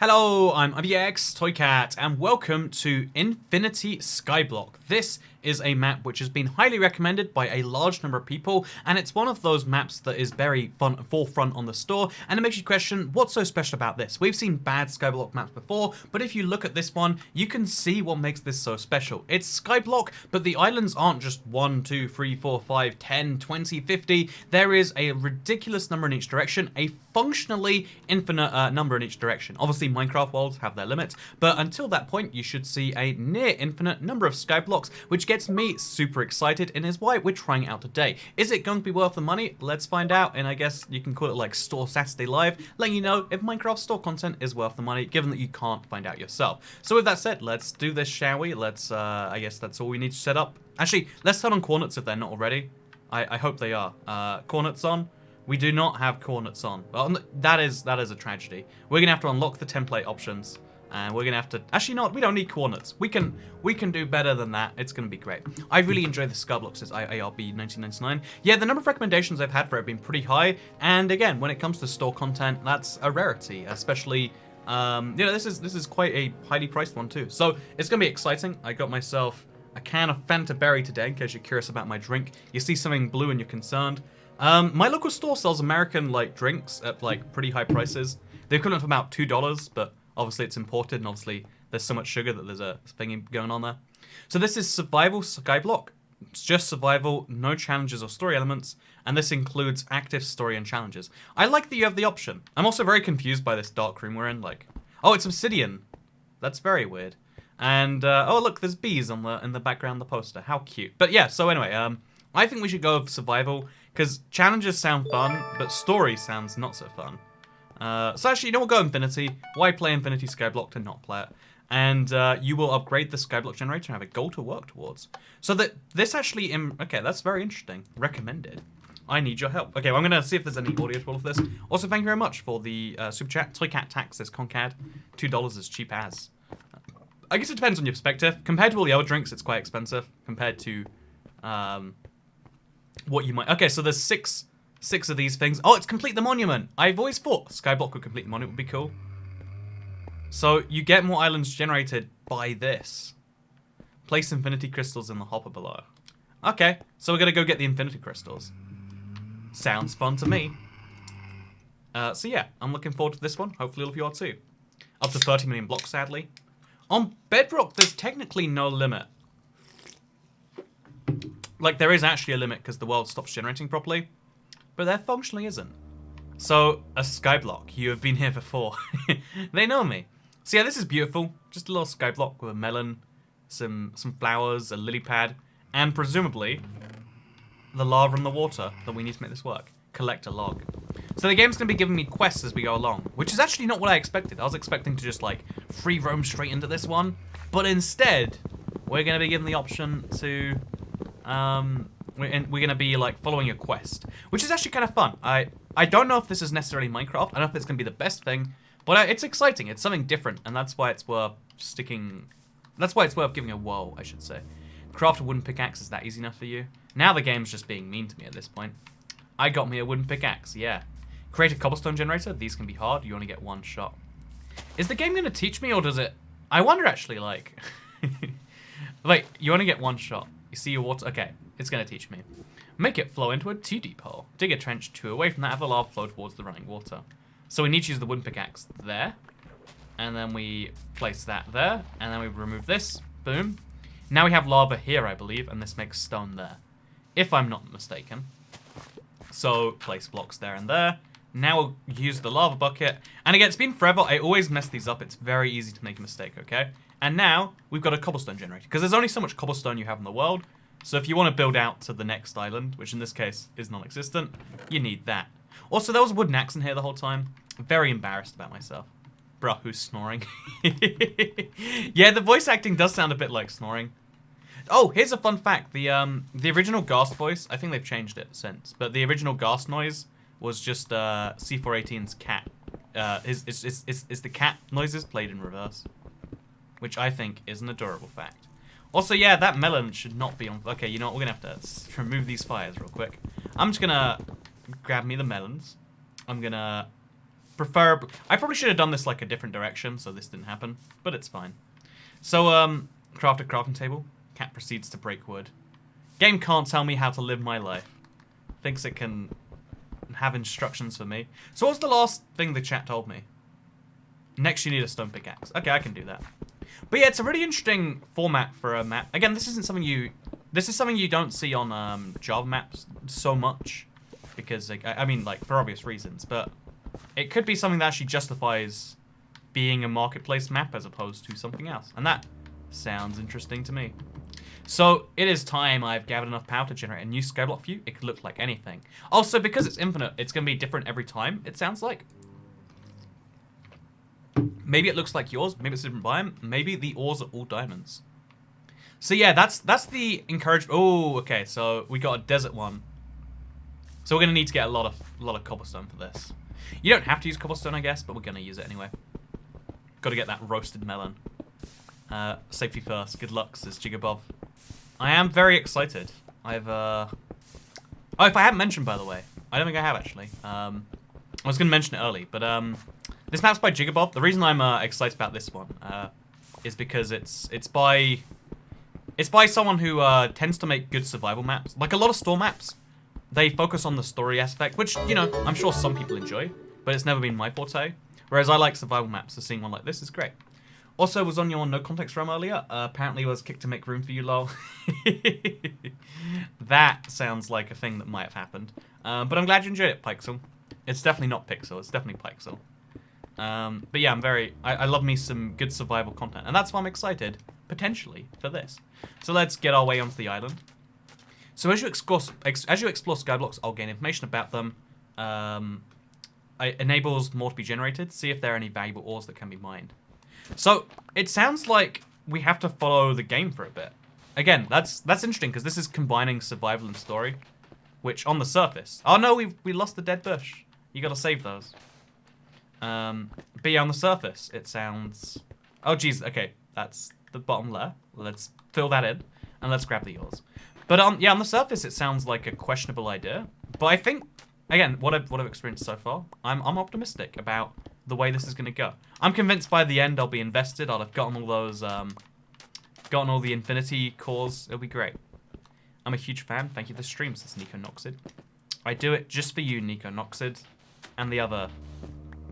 Hello, I'm IBX Toycat, and welcome to Infinity Skyblock. This is a map which has been highly recommended by a large number of people, and it's one of those maps that is very forefront on the store, and it makes you question, what's so special about this? We've seen bad Skyblock maps before, but if you look at this one, you can see what makes this so special. It's Skyblock, but the islands aren't just 1, 2, 3, 4, 5, 10, 20, 50. There is a ridiculous number in each direction, a functionally infinite number in each direction. Obviously, Minecraft worlds have their limits, but until that point, you should see a near infinite number of Skyblocks, which gets me super excited and is why we're trying it out today. Is it going to be worth the money? Let's find out, and I guess you can call it like Store Saturday Live, letting you know if Minecraft store content is worth the money, given that you can't find out yourself. So with that said, let's do this, shall we? Let's, I guess that's all we need to set up. Actually, let's turn on coordinates if they're not already. I hope they are. Coordinates on. We do not have coordinates on. Well, that is a tragedy. We're gonna have to unlock the template options, and we're gonna have to. Actually, no, we don't need coordinates. We can do better than that. It's gonna be great. I really enjoy the Skyblock since IARB 1999. Yeah, the number of recommendations I've had for it have been pretty high. And again, when it comes to store content, that's a rarity, especially. You know, this is quite a highly priced one too. So it's gonna be exciting. I got myself a can of Fanta Berry today, in case you're curious about my drink. You see something blue and you're concerned. My local store sells American like drinks at like pretty high prices. The equivalent of about $2, but obviously it's imported and obviously there's so much sugar that there's a thing going on there. So this is Survival Skyblock. It's just survival, no challenges or story elements, and this includes active story and challenges. I like that you have the option. I'm also very confused by this dark room we're in. Like, oh, it's obsidian. That's very weird. And oh look, there's bees on in the background of the poster. How cute. But yeah, so anyway, I think we should go with survival. Because challenges sound fun, but story sounds not so fun. So actually, you know, we'll go Infinity. Why play Infinity Skyblock to not play it? And you will upgrade the Skyblock generator and have a goal to work towards. So that this actually, okay, that's very interesting. Recommended. I need your help. Okay, well, I'm going to see if there's any audio to all of this. Also, thank you very much for the super chat. Toycat tax says Concad. $2 is cheap as. I guess it depends on your perspective. Compared to all the other drinks, it's quite expensive. Compared to... what you might... Okay, so there's six of these things. Oh, it's complete the monument. I've always thought Skyblock would complete the monument would be cool. So you get more islands generated by this. Place infinity crystals in the hopper below. Okay, so we're gonna go get the infinity crystals. Sounds fun to me. So yeah, I'm looking forward to this one. Hopefully all of you are too. Up to 30 million blocks, sadly. On Bedrock, there's technically no limit. Like, there is actually a limit because the world stops generating properly, but there functionally isn't. So, a Skyblock, you have been here before. They know me. So yeah, this is beautiful. Just a little Skyblock with a melon, some flowers, a lily pad, and presumably the lava and the water that we need to make this work. Collect a log. So the game's going to be giving me quests as we go along, which is actually not what I expected. I was expecting to just, like, free roam straight into this one, but instead, we're going to be given the option to... we're gonna be like following a quest, which is actually kind of fun. I don't know if this is necessarily Minecraft. I don't know if it's gonna be the best thing, but it's exciting. It's something different, and that's why it's worth sticking. That's why it's worth giving a whirl, I should say. Craft a wooden pickaxe. Is that easy enough for you? Now the game's just being mean to me at this point. I got me a wooden pickaxe. Yeah. Create a cobblestone generator. These can be hard. You only get one shot. Is the game gonna teach me, or does it? I wonder actually. Like, like you only get one shot. You see your water? Okay, it's going to teach me. Make it flow into a 2 deep hole. Dig a trench 2 away from that, have the lava flow towards the running water. So we need to use the wooden pickaxe there. And then we place that there. And then we remove this. Boom. Now we have lava here, I believe. And this makes stone there. If I'm not mistaken. So place blocks there and there. Now we'll use the lava bucket. And again, it's been forever. I always mess these up. It's very easy to make a mistake, okay? And now, we've got a cobblestone generator. Because there's only so much cobblestone you have in the world. So if you want to build out to the next island, which in this case is non-existent, you need that. Also, there was a wooden axe in here the whole time. I'm very embarrassed about myself. Bruh, who's snoring? Yeah, the voice acting does sound a bit like snoring. Oh, here's a fun fact. The original Ghast voice, I think they've changed it since. But the original Ghast noise was just C418's cat. It's the cat noises played in reverse. Which I think is an adorable fact. Also, yeah, that melon should not be on... Okay, you know what? We're going to have to remove these fires real quick. I'm just going to grab me the melons. I'm going to preferably... I probably should have done this like a different direction, so this didn't happen. But it's fine. So, craft a crafting table. Cat proceeds to break wood. Game can't tell me how to live my life. Thinks it can have instructions for me. So what's the last thing the chat told me? Next you need a stone pickaxe. Okay, I can do that. But yeah, it's a really interesting format for a map. Again, this isn't something you... This is something you don't see on Java maps so much. Because, like, I mean, like, for obvious reasons. But it could be something that actually justifies being a marketplace map as opposed to something else. And that sounds interesting to me. So, it is time. I've gathered enough power to generate a new skyblock for you. It could look like anything. Also, because it's infinite, it's going to be different every time, it sounds like. Maybe it looks like yours. Maybe it's a different biome. Maybe the ores are all diamonds. So yeah, that's the encouragement. Oh, okay. So we got a desert one. So we're gonna need to get a lot of cobblestone for this. You don't have to use cobblestone, I guess, but we're gonna use it anyway. Got to get that roasted melon. Safety first. Good luck, says Jigabov. I am very excited. I've Oh, if I haven't mentioned, by the way, I don't think I have actually. I was gonna mention it early, but this map's by Jigabov. The reason I'm excited about this one is because it's by someone who tends to make good survival maps. Like a lot of store maps, they focus on the story aspect, which, you know, I'm sure some people enjoy, but it's never been my forte. Whereas I like survival maps, so seeing one like this is great. Also, was on your no context realm earlier. Apparently was kicked to make room for you, lol. That sounds like a thing that might have happened. But I'm glad you enjoyed it, Pixel. It's definitely not Pixel, it's definitely Pixel. But yeah, I love me some good survival content, and that's why I'm excited, potentially, for this. So let's get our way onto the island. So as you explore Skyblocks, I'll gain information about them. It enables more to be generated, see if there are any valuable ores that can be mined. So it sounds like we have to follow the game for a bit. Again, that's interesting, because this is combining survival and story, which on the surface... Oh no, we lost the dead bush. You gotta save those. But yeah, on the surface, it sounds... Oh, geez, okay, that's the bottom layer. Let's fill that in, and let's grab the ores. But yeah, on the surface, it sounds like a questionable idea. But I think, again, what I've experienced so far, I'm optimistic about the way this is going to go. I'm convinced by the end I'll be invested. I'll have gotten all those, gotten all the infinity cores. It'll be great. I'm a huge fan. Thank you for the stream, says Nico Noxid. I do it just for you, Nico Noxid, and the other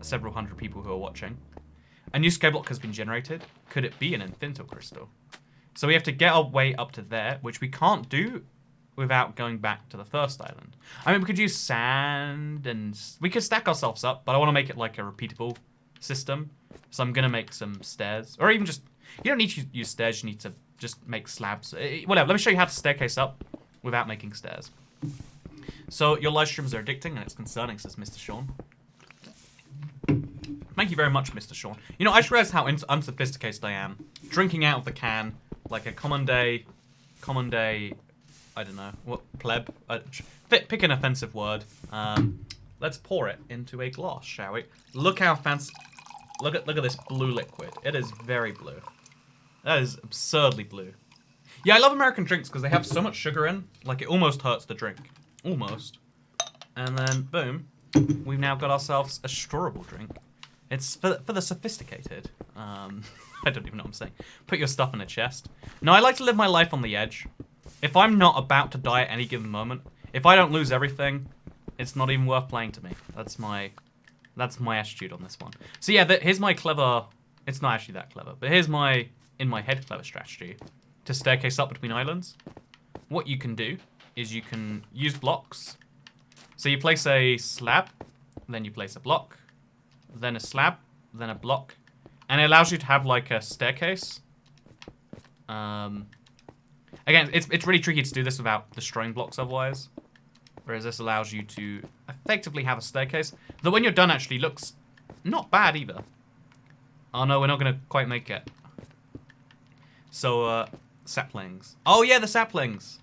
several hundred people who are watching. A new skyblock has been generated. Could it be an infinito crystal? So we have to get our way up to there, which we can't do without going back to the first island. I mean, we could use sand and... We could stack ourselves up, but I want to make it like a repeatable system. So I'm going to make some stairs. Or even just... You don't need to use stairs, you need to just make slabs. Whatever, let me show you how to staircase up without making stairs. So your live streams are addicting and it's concerning, says Mr. Sean. Thank you very much, Mr. Sean. You know, I just realized how unsophisticated I am. Drinking out of the can, like a common day, I don't know, what, pleb? Pick an offensive word. Let's pour it into a glass, shall we? Look how fancy, look at this blue liquid. It is very blue. That is absurdly blue. Yeah, I love American drinks because they have so much sugar in, like it almost hurts the drink. Almost. And then, boom, we've now got ourselves a strawable drink. It's for the sophisticated. I don't even know what I'm saying. Put your stuff in a chest. No, I like to live my life on the edge. If I'm not about to die at any given moment, if I don't lose everything, it's not even worth playing to me. That's my attitude on this one. So yeah, here's my clever... It's not actually that clever, but here's my, in my head, clever strategy to staircase up between islands. What you can do is you can use blocks. So you place a slab, then you place a block, then a slab, then a block, and it allows you to have like a staircase. Again, it's really tricky to do this without destroying blocks otherwise, whereas this allows you to effectively have a staircase that when you're done actually looks not bad either. Oh no, we're not going to quite make it. So, saplings. Oh yeah, the saplings!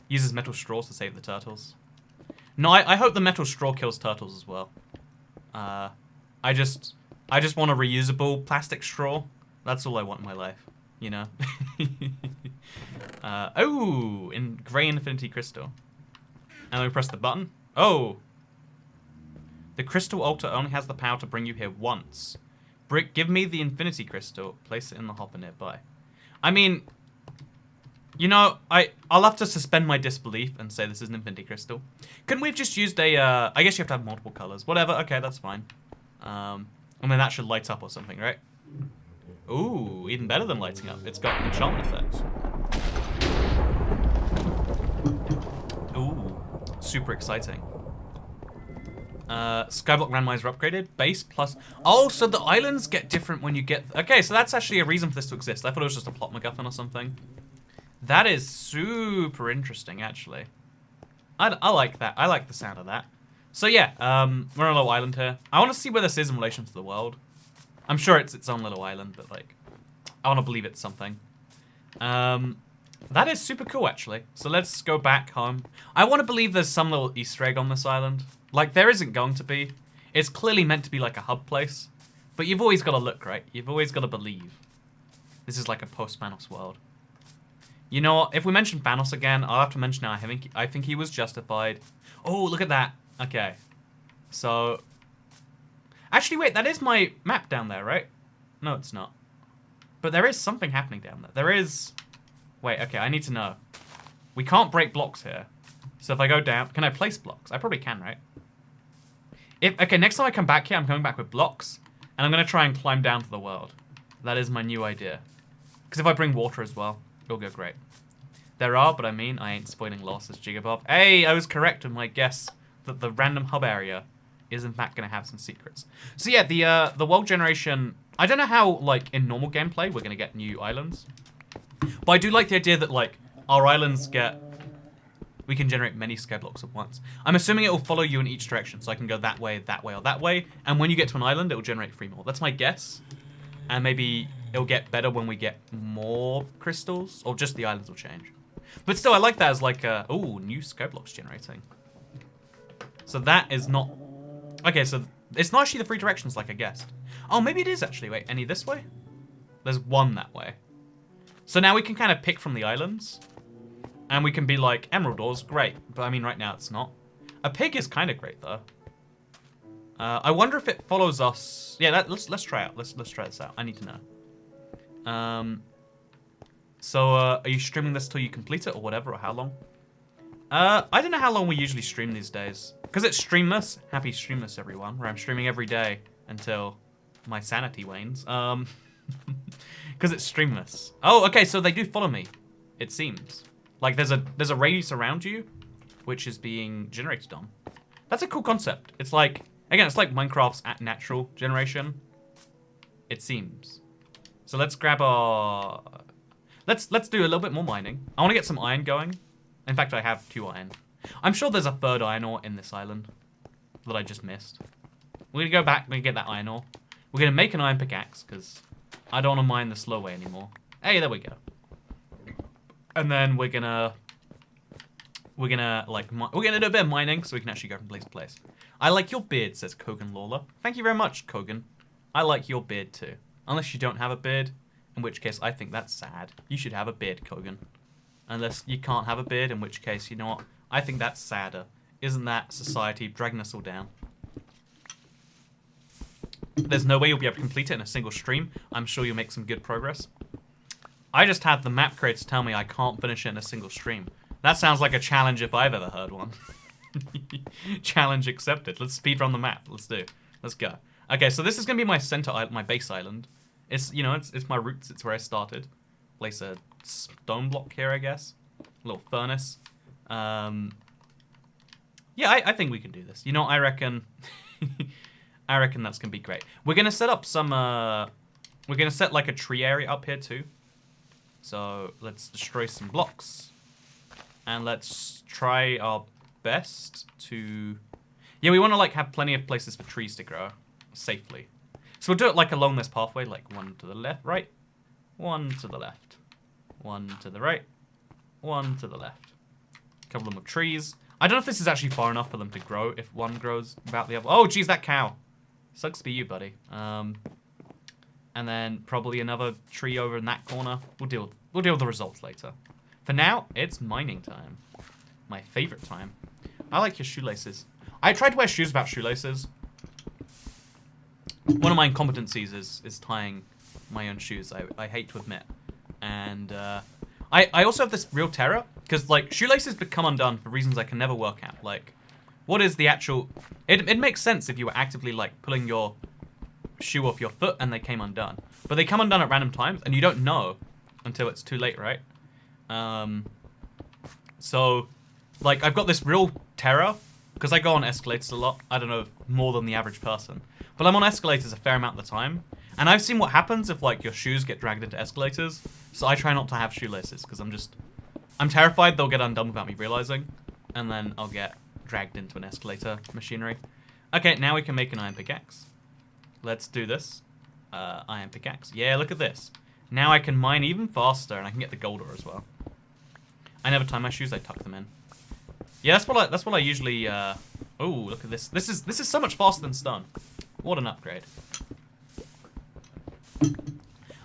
Uses metal straws to save the turtles. No, I hope the metal straw kills turtles as well. I just want a reusable plastic straw. That's all I want in my life, you know? Oh, in grey infinity crystal. And then we press the button. Oh! The crystal altar only has the power to bring you here once. Brick, give me the infinity crystal. Place it in the hopper nearby. I mean, you know, I'll have to suspend my disbelief and say this is an infinity crystal. Couldn't we have just used a, I guess you have to have multiple colors. Whatever, okay, that's fine. And then that should light up or something, right? Ooh, even better than lighting up. It's got enchantment effects. Ooh, super exciting. Skyblock randomizer upgraded. Base plus... Oh, so the islands get different when you get... Okay, so that's actually a reason for this to exist. I thought it was just a plot MacGuffin or something. That is super interesting, actually. I like that. I like the sound of that. So yeah, we're on a little island here. I want to see where this is in relation to the world. I'm sure it's its own little island, but like, I want to believe it's something. That is super cool, actually. So let's go back home. I want to believe there's some little Easter egg on this island. Like, there isn't going to be. It's clearly meant to be like a hub place. But you've always got to look, right? You've always got to believe. This is like a post-Thanos world. You know what? If we mention Thanos again, I'll have to mention now. I think he was justified. Oh, look at that. Okay. So... Actually, wait. That is my map down there, right? No, it's not. But there is something happening down there. There is... Wait, okay. I need to know. We can't break blocks here. So if I go down... Can I place blocks? I probably can, right? Okay, next time I come back here, I'm coming back with blocks. And I'm going to try and climb down to the world. That is my new idea. Because if I bring water as well, it'll go great. There are, but I mean, I ain't spoiling losses, Jigabov. Hey, I was correct in my guess that the random hub area is in fact going to have some secrets. So yeah, the world generation... I don't know how, like, in normal gameplay, we're going to get new islands. But I do like the idea that, like, our islands get... We can generate many skyblocks at once. I'm assuming it will follow you in each direction, so I can go that way, or that way. And when you get to an island, it will generate 3 more. That's my guess. And maybe it'll get better when we get more crystals, or just the islands will change. But still, I like that as like a... Ooh, new skyblocks generating. So that is not... Okay, so it's not actually the 3 directions like I guessed. Oh, maybe it is actually. Wait, any this way? There's 1 that way. So now we can kind of pick from the islands. And we can be like, emerald ores, great. But I mean, right now it's not. A pig is kind of great, though. I wonder if it follows us. Yeah, let's try out. Let's try this out. I need to know. So are you streaming this till you complete it or whatever, or how long? I don't know how long we usually stream these days. Because it's Streamless. Happy Streamless, everyone. Where I'm streaming every day until my sanity wanes. Because it's Streamless. Oh, okay. So they do follow me. It seems. Like there's a radius around you, which is being generated on. That's a cool concept. It's like, again, it's like Minecraft's at natural generation. It seems. So let's grab our... Let's do a little bit more mining. I want to get some iron going. In fact, I have 2 iron. I'm sure there's a 3rd iron ore in this island that I just missed. We're going to go back and get that iron ore. We're going to make an iron pickaxe because I don't want to mine the slow way anymore. Hey, there we go. And then we're gonna do a bit of mining so we can actually go from place to place. I like your beard, says Kogan Lawler. Thank you very much, Kogan. I like your beard too. Unless you don't have a beard, in which case I think that's sad. You should have a beard, Kogan. Unless you can't have a beard, in which case, you know what? I think that's sadder. Isn't that society dragging us all down? There's no way you'll be able to complete it in a single stream. I'm sure you'll make some good progress. I just had the map creators tell me I can't finish it in a single stream. That sounds like a challenge if I've ever heard one. Challenge accepted. Let's speedrun the map. Let's do. Let's go. Okay, so this is gonna be my center island, my base island. It's, you know, it's my roots. It's where I started. Place a stone block here, I guess. A little furnace. Yeah, I think we can do this. You know, I reckon. I reckon that's gonna be great. We're gonna set up some. We're gonna set like a tree area up here too. So let's destroy some blocks. And let's try our best to... Yeah, we want to like have plenty of places for trees to grow safely. So we'll do it like along this pathway, like 1 to the left, right, 1 to the left, 1 to the right, 1 to the left. Cover them with trees. I don't know if this is actually far enough for them to grow if one grows without the other. Oh, geez, that cow. Sucks for you, buddy. And then probably another tree over in that corner. We'll deal with the results later. For now, it's mining time. My favorite time. I like your shoelaces. I tried to wear shoes without shoelaces, One of my incompetencies is tying my own shoes. I hate to admit. And I also have this real terror, because like shoelaces become undone for reasons I can never work out. Like, what is the actual... It makes sense if you were actively like pulling your shoe off your foot and they came undone. But they come undone at random times and you don't know until it's too late, right? So, like, I've got this real terror, because I go on escalators a lot. I don't know, more than the average person. But I'm on escalators a fair amount of the time. And I've seen what happens if, like, your shoes get dragged into escalators. So I try not to have shoelaces, because I'm terrified they'll get undone without me realizing. And then I'll get dragged into an escalator machinery. Okay, now we can make an iron pickaxe. Let's do this. Iron pickaxe. Yeah, look at this. Now I can mine even faster, and I can get the gold ore as well. I never tie my shoes, I tuck them in. Yeah, that's what I usually, oh, look at this. This is so much faster than stone. What an upgrade.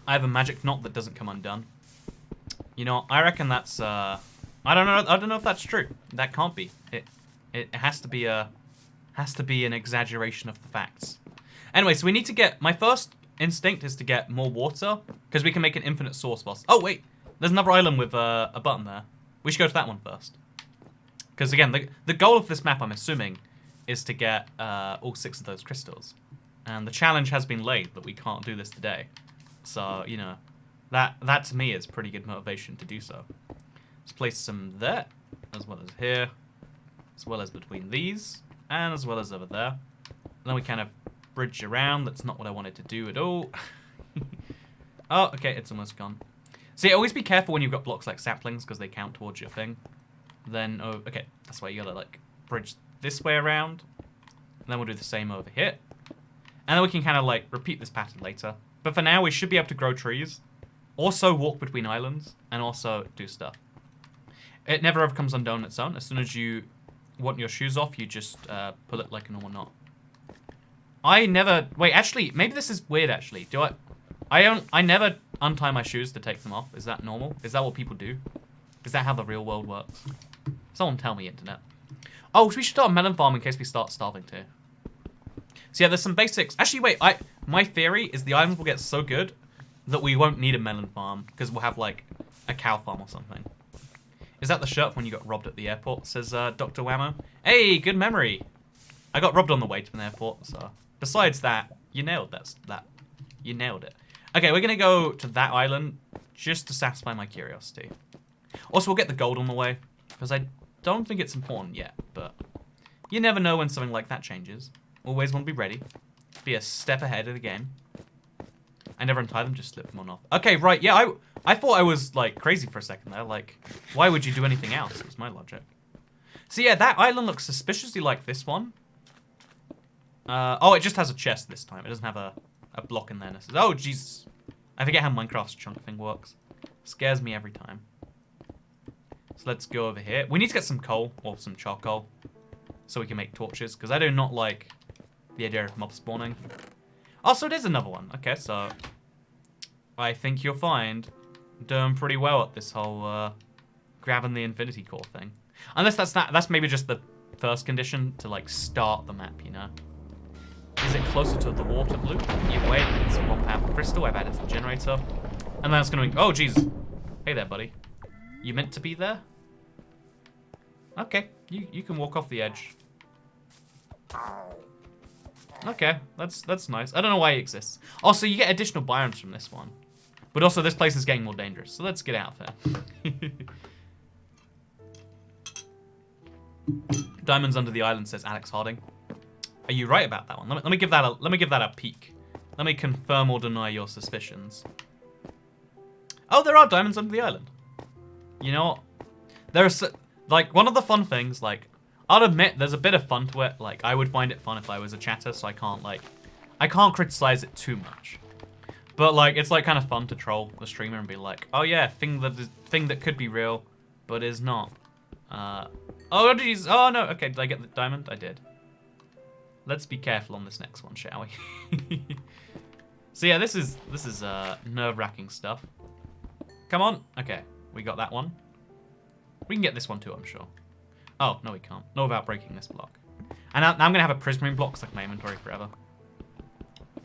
I have a magic knot that doesn't come undone. You know, I reckon that's, I don't know if that's true. That can't be. It has to be an exaggeration of the facts. Anyway, so we need to get, my first instinct is to get more water, because we can make an infinite source boss. Oh, wait, there's another island with a button there. We should go to that one first. Because again, the goal of this map, I'm assuming, is to get all 6 of those crystals. And the challenge has been laid that we can't do this today. So, you know, that to me is pretty good motivation to do so. Let's place some there, as well as here, as well as between these, and as well as over there. And then we kind of bridge around. That's not what I wanted to do at all. Oh, okay, it's almost gone. So yeah, always be careful when you've got blocks like saplings, because they count towards your thing. Then, oh, okay, that's why you gotta, like, bridge this way around. And then we'll do the same over here. And then we can kind of, like, repeat this pattern later. But for now, we should be able to grow trees. Also walk between islands. And also do stuff. It never ever comes undone on its own. As soon as you want your shoes off, you just pull it like a normal knot. I never... Wait, actually, maybe this is weird, actually. I never untie my shoes to take them off. Is that normal? Is that what people do? Is that how the real world works? Someone tell me, internet. Oh, we should start a melon farm in case we start starving too. So yeah, there's some basics. Actually, wait, my theory is the items will get so good that we won't need a melon farm, because we'll have, like, a cow farm or something. Is that the shirt when you got robbed at the airport, says Dr. Whammo? Hey, good memory. I got robbed on the way to an airport, so... Besides that, you nailed that. You nailed it. Okay, we're gonna go to that island just to satisfy my curiosity. Also, we'll get the gold on the way, because I don't think it's important yet, but you never know when something like that changes. Always want to be ready. Be a step ahead of the game. I never untie them, just slip them on off. Okay, right, yeah, I thought I was, like, crazy for a second there. Like, why would you do anything else? It was my logic. So yeah, that island looks suspiciously like this one. Oh, it just has a chest this time. It doesn't have a block in there. Oh, Jesus. I forget how Minecraft's chunk thing works. Scares me every time. So let's go over here. We need to get some coal, or some charcoal, so we can make torches, because I do not like the idea of mob spawning. Oh, so it is another one. Okay, so I think you'll find doing pretty well at this whole grabbing the infinity core thing. Unless that's maybe just the first condition to, like, start the map, you know? Is it closer to the water blue? Yeah, wait, it's one powerful crystal. I've added to the generator. And then it's gonna be... Oh, jeez. Hey there, buddy. You meant to be there? Okay, you can walk off the edge. Okay, that's nice. I don't know why it exists. Also, you get additional biomes from this one. But also, this place is getting more dangerous, so let's get out there. Diamonds under the island, says Alex Harding. Are you right about that one? Let me give that a peek. Let me confirm or deny your suspicions. Oh, there are diamonds under the island. You know what? There's, like, one of the fun things, like, I'll admit there's a bit of fun to it. Like, I would find it fun if I was a chatter, so I can't criticize it too much. But, like, it's, like, kind of fun to troll the streamer and be like, oh yeah, thing that could be real, but is not. Oh, jeez. Oh, no. Okay, did I get the diamond? I did. Let's be careful on this next one, shall we? So yeah, this is nerve-wracking stuff. Come on. Okay, we got that one. We can get this one too, I'm sure. Oh, no we can't. Not without breaking this block. And now I'm going to have a prismarine block stuck in my inventory forever.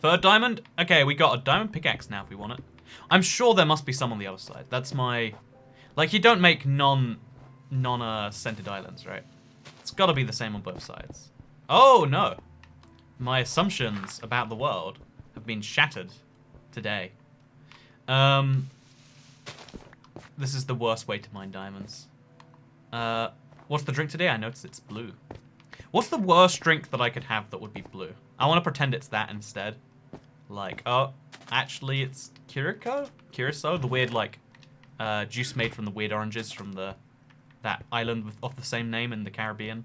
Third diamond? Okay, we got a diamond pickaxe now if we want it. I'm sure there must be some on the other side. That's my... Like, you don't make non-scented islands, right? It's gotta be the same on both sides. Oh, no. My assumptions about the world have been shattered today. This is the worst way to mine diamonds. What's the drink today? I noticed it's blue. What's the worst drink that I could have that would be blue? I want to pretend it's that instead. Like, oh, actually it's Curacao, the weird, like, juice made from the weird oranges from that island of the same name in the Caribbean.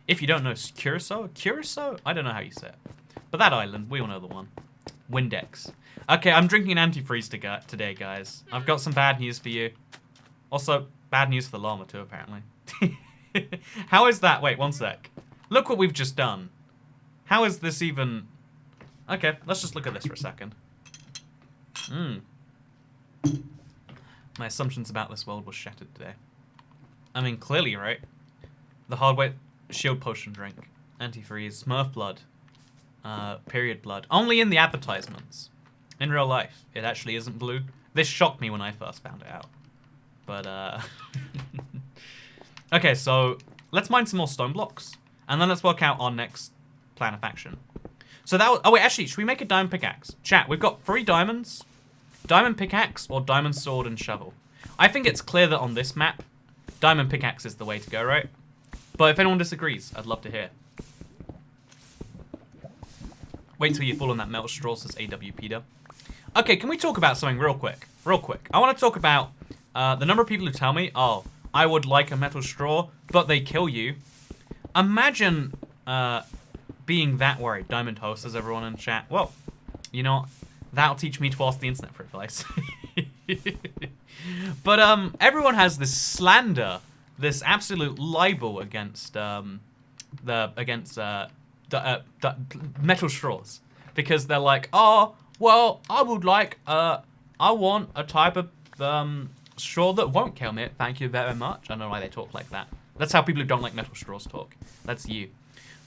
If you don't know Curacao? I don't know how you say it. But that island, we all know the one. Windex. Okay, I'm drinking an antifreeze today, guys. I've got some bad news for you. Also, bad news for the llama too, apparently. How is that? Wait, one sec. Look what we've just done. How is this even... Okay, let's just look at this for a second. My assumptions about this world were shattered today. I mean, clearly, right? The hard way... Shield potion drink. Antifreeze. Smurf blood. Period blood. Only in the advertisements. In real life, it actually isn't blue. This shocked me when I first found it out. But, okay, so let's mine some more stone blocks. And then let's work out our next plan of action. So that was... Oh, wait, actually, should we make a diamond pickaxe? Chat, we've got 3 diamonds. Diamond pickaxe or diamond sword and shovel. I think it's clear that on this map, diamond pickaxe is the way to go, right? But if anyone disagrees, I'd love to hear. Wait till you fall on that metal straw, says AWPeter. Okay, can we talk about something real quick? Real quick. I want to talk about the number of people who tell me, oh, I would like a metal straw, but they kill you. Imagine being that worried. Diamond Host, says everyone in chat. Well, you know, that'll teach me to ask the internet for advice. But everyone has this slander, this absolute libel against metal straws, because they're like, oh, well, I would like, I want a type of straw that won't kill me. Thank you very much. I don't know why they talk like that. That's how people who don't like metal straws talk. That's you.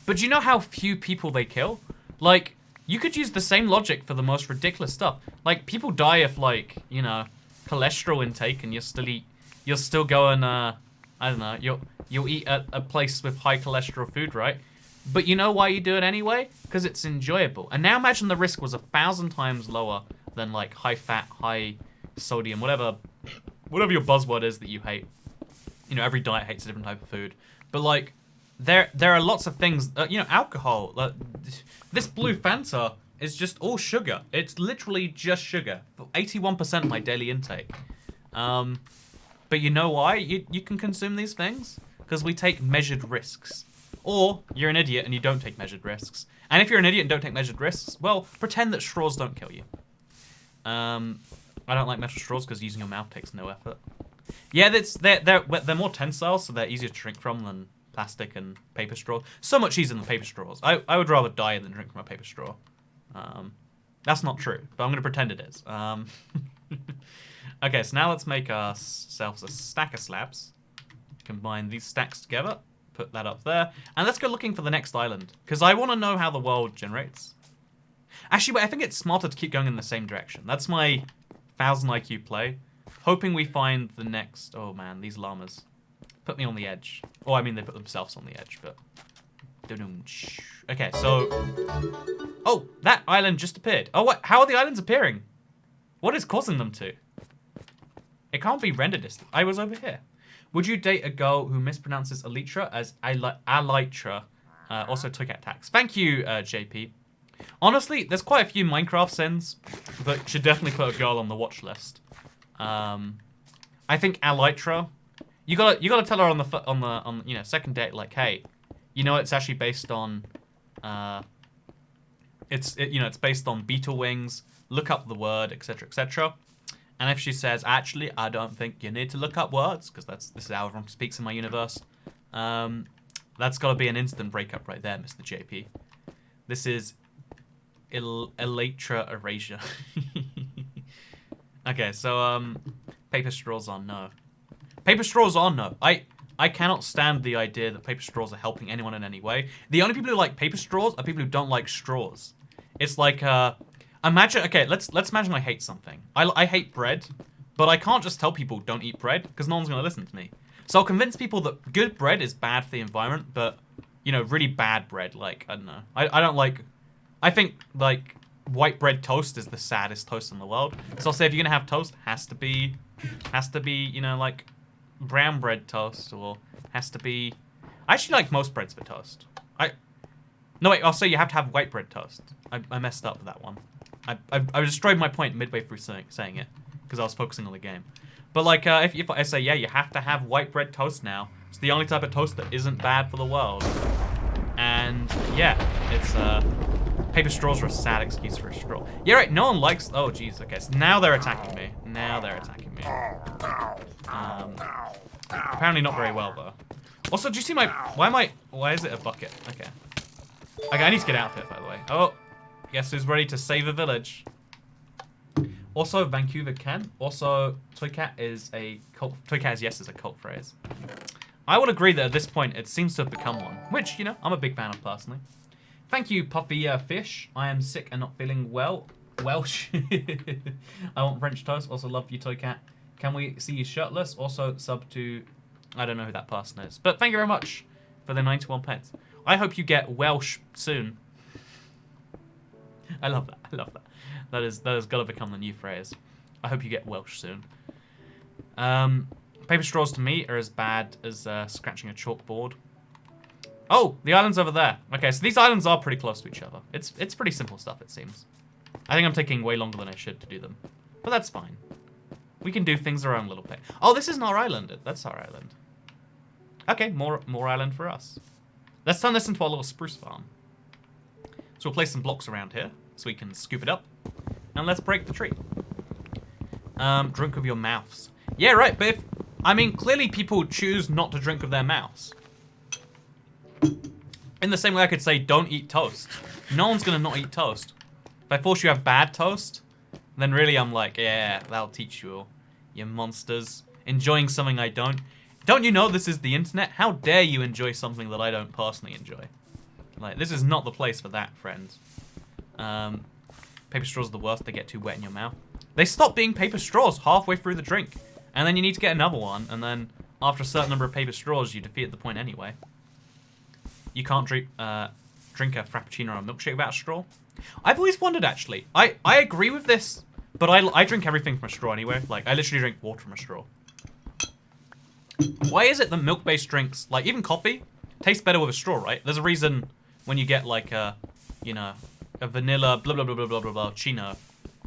But do you know how few people they kill? Like, you could use the same logic for the most ridiculous stuff. Like, people die of, like, you know, cholesterol intake, and you'll still go and, I don't know, you'll eat at a place with high cholesterol food, right? But you know why you do it anyway? Because it's enjoyable. And now imagine the risk was 1,000 times lower than, like, high fat, high sodium, whatever your buzzword is that you hate. You know, every diet hates a different type of food. But, like, there are lots of things, you know, alcohol. This blue Fanta is just all sugar. It's literally just sugar. 81% of my daily intake. But you know why you can consume these things? Because we take measured risks. Or you're an idiot and you don't take measured risks. And if you're an idiot and don't take measured risks, well, pretend that straws don't kill you. I don't like metal straws because using your mouth takes no effort. Yeah, they're more tensile, so they're easier to drink from than plastic and paper straws. So much easier than paper straws. I would rather die than drink from a paper straw. That's not true, but I'm going to pretend it is. Okay, so now let's make ourselves a stack of slabs. Combine these stacks together. Put that up there. And let's go looking for the next island. Because I want to know how the world generates. Actually, wait, I think it's smarter to keep going in the same direction. That's my 1,000 IQ play. Hoping we find the next... Oh, man, these llamas. Put me on the edge. Oh, I mean, they put themselves on the edge, but... Okay, so... Oh, that island just appeared. Oh, what? How are the islands appearing? What is causing them to? It can't be render distance. I was over here. Would you date a girl who mispronounces elytra as elytra? Also took out tax. Thank you, JP. Honestly, there's quite a few Minecraft sins, but should definitely put a girl on the watch list. I think elytra. You gotta tell her on the you know, second date, like, hey, you know, it's actually based on it's based on beetle wings. Look up the word, etc., etc. And if she says, actually, I don't think you need to look up words, because this is how everyone speaks in my universe, that's got to be an instant breakup right there, Mr. JP. This is elytra erasure. Okay, so, paper straws are no. Paper straws are no. I cannot stand the idea that paper straws are helping anyone in any way. The only people who like paper straws are people who don't like straws. It's like, imagine, okay, let's imagine I hate something. I hate bread, but I can't just tell people don't eat bread, because no one's going to listen to me. So I'll convince people that good bread is bad for the environment, but, you know, really bad bread, like, I don't know. I don't like, I think, like, white bread toast is the saddest toast in the world. So I'll say if you're going to have toast, has to be, you know, like, brown bread toast, or has to be, I actually like most breads for toast. No, wait, I'll say you have to have white bread toast. I messed up with that one. I destroyed my point midway through saying it, because I was focusing on the game. But, like, if I say, yeah, you have to have white bread toast now. It's the only type of toast that isn't bad for the world. And, yeah, it's, paper straws are a sad excuse for a straw. Yeah, right, no one likes, oh, jeez, okay, so now they're attacking me. Now they're attacking me. Apparently not very well, though. Also, do you see my, why is it a bucket? Okay. Okay, I need to get out of it, by the way. Oh, guess who's ready to save a village? Also, Vancouver can. Also, Toy Cat is a cult. Toy Cat is yes is a cult phrase. I would agree that at this point it seems to have become one, which, you know, I'm a big fan of personally. Thank you, Puffy Fish. I am sick and not feeling well. Welsh. I want French toast. Also, love you, Toy Cat. Can we see you shirtless? Also, sub to, I don't know who that person is, but thank you very much for the 91 pence. I hope you get Welsh soon. I love that. I love that. That has got to become the new phrase. I hope you get Welsh soon. Paper straws to me are as bad as scratching a chalkboard. Oh, the island's over there. Okay, so these islands are pretty close to each other. It's pretty simple stuff, it seems. I think I'm taking way longer than I should to do them, but that's fine. We can do things our own little pace. Oh, this isn't our island. That's our island. Okay, more island for us. Let's turn this into our little spruce farm. So we'll place some blocks around here so we can scoop it up. And let's break the tree. Drink with your mouths. Yeah, right, but if, I mean, clearly people choose not to drink with their mouths. In the same way I could say, don't eat toast. No one's gonna not eat toast. If I force you to have bad toast, then really I'm like, yeah, that'll teach you all. You monsters. Enjoying something I don't. Don't you know this is the internet? How dare you enjoy something that I don't personally enjoy? Like, this is not the place for that, friends. Paper straws are the worst. They get too wet in your mouth. They stop being paper straws halfway through the drink. And then you need to get another one. And then after a certain number of paper straws, you defeat the point anyway. You can't drink a frappuccino or a milkshake without a straw. I've always wondered, actually. I agree with this, but I drink everything from a straw anyway. Like, I literally drink water from a straw. Why is it that milk-based drinks, like even coffee, taste better with a straw, right? There's a reason when you get like a, you know, a vanilla blah blah blah blah blah blah blah chino.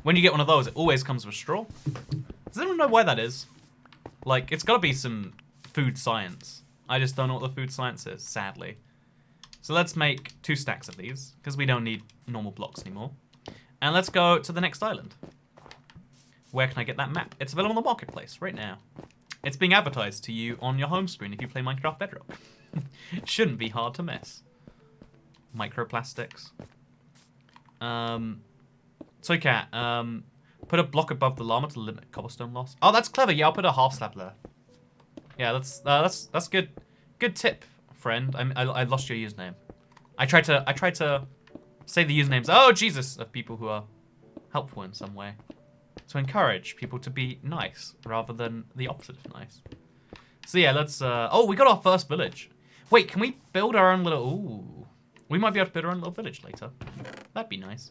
When you get one of those, it always comes with a straw. Does anyone know why that is? Like, it's got to be some food science. I just don't know what the food science is, sadly. So let's make 2 stacks of these, because we don't need normal blocks anymore. And let's go to the next island. Where can I get that map? It's available on the marketplace right now. It's being advertised to you on your home screen if you play Minecraft Bedrock. It shouldn't be hard to miss. Microplastics. Toy Cat, put a block above the llama to limit cobblestone loss. Oh, that's clever. Yeah, I'll put a half slab there. Yeah, that's good. Good tip, friend. I lost your username. I tried to say the usernames. Oh Jesus, of people who are helpful in some way. To encourage people to be nice rather than the opposite of nice. So yeah, let's. Oh, we got our first village. Wait, can we build our own little? Ooh, we might be able to build our own little village later. That'd be nice.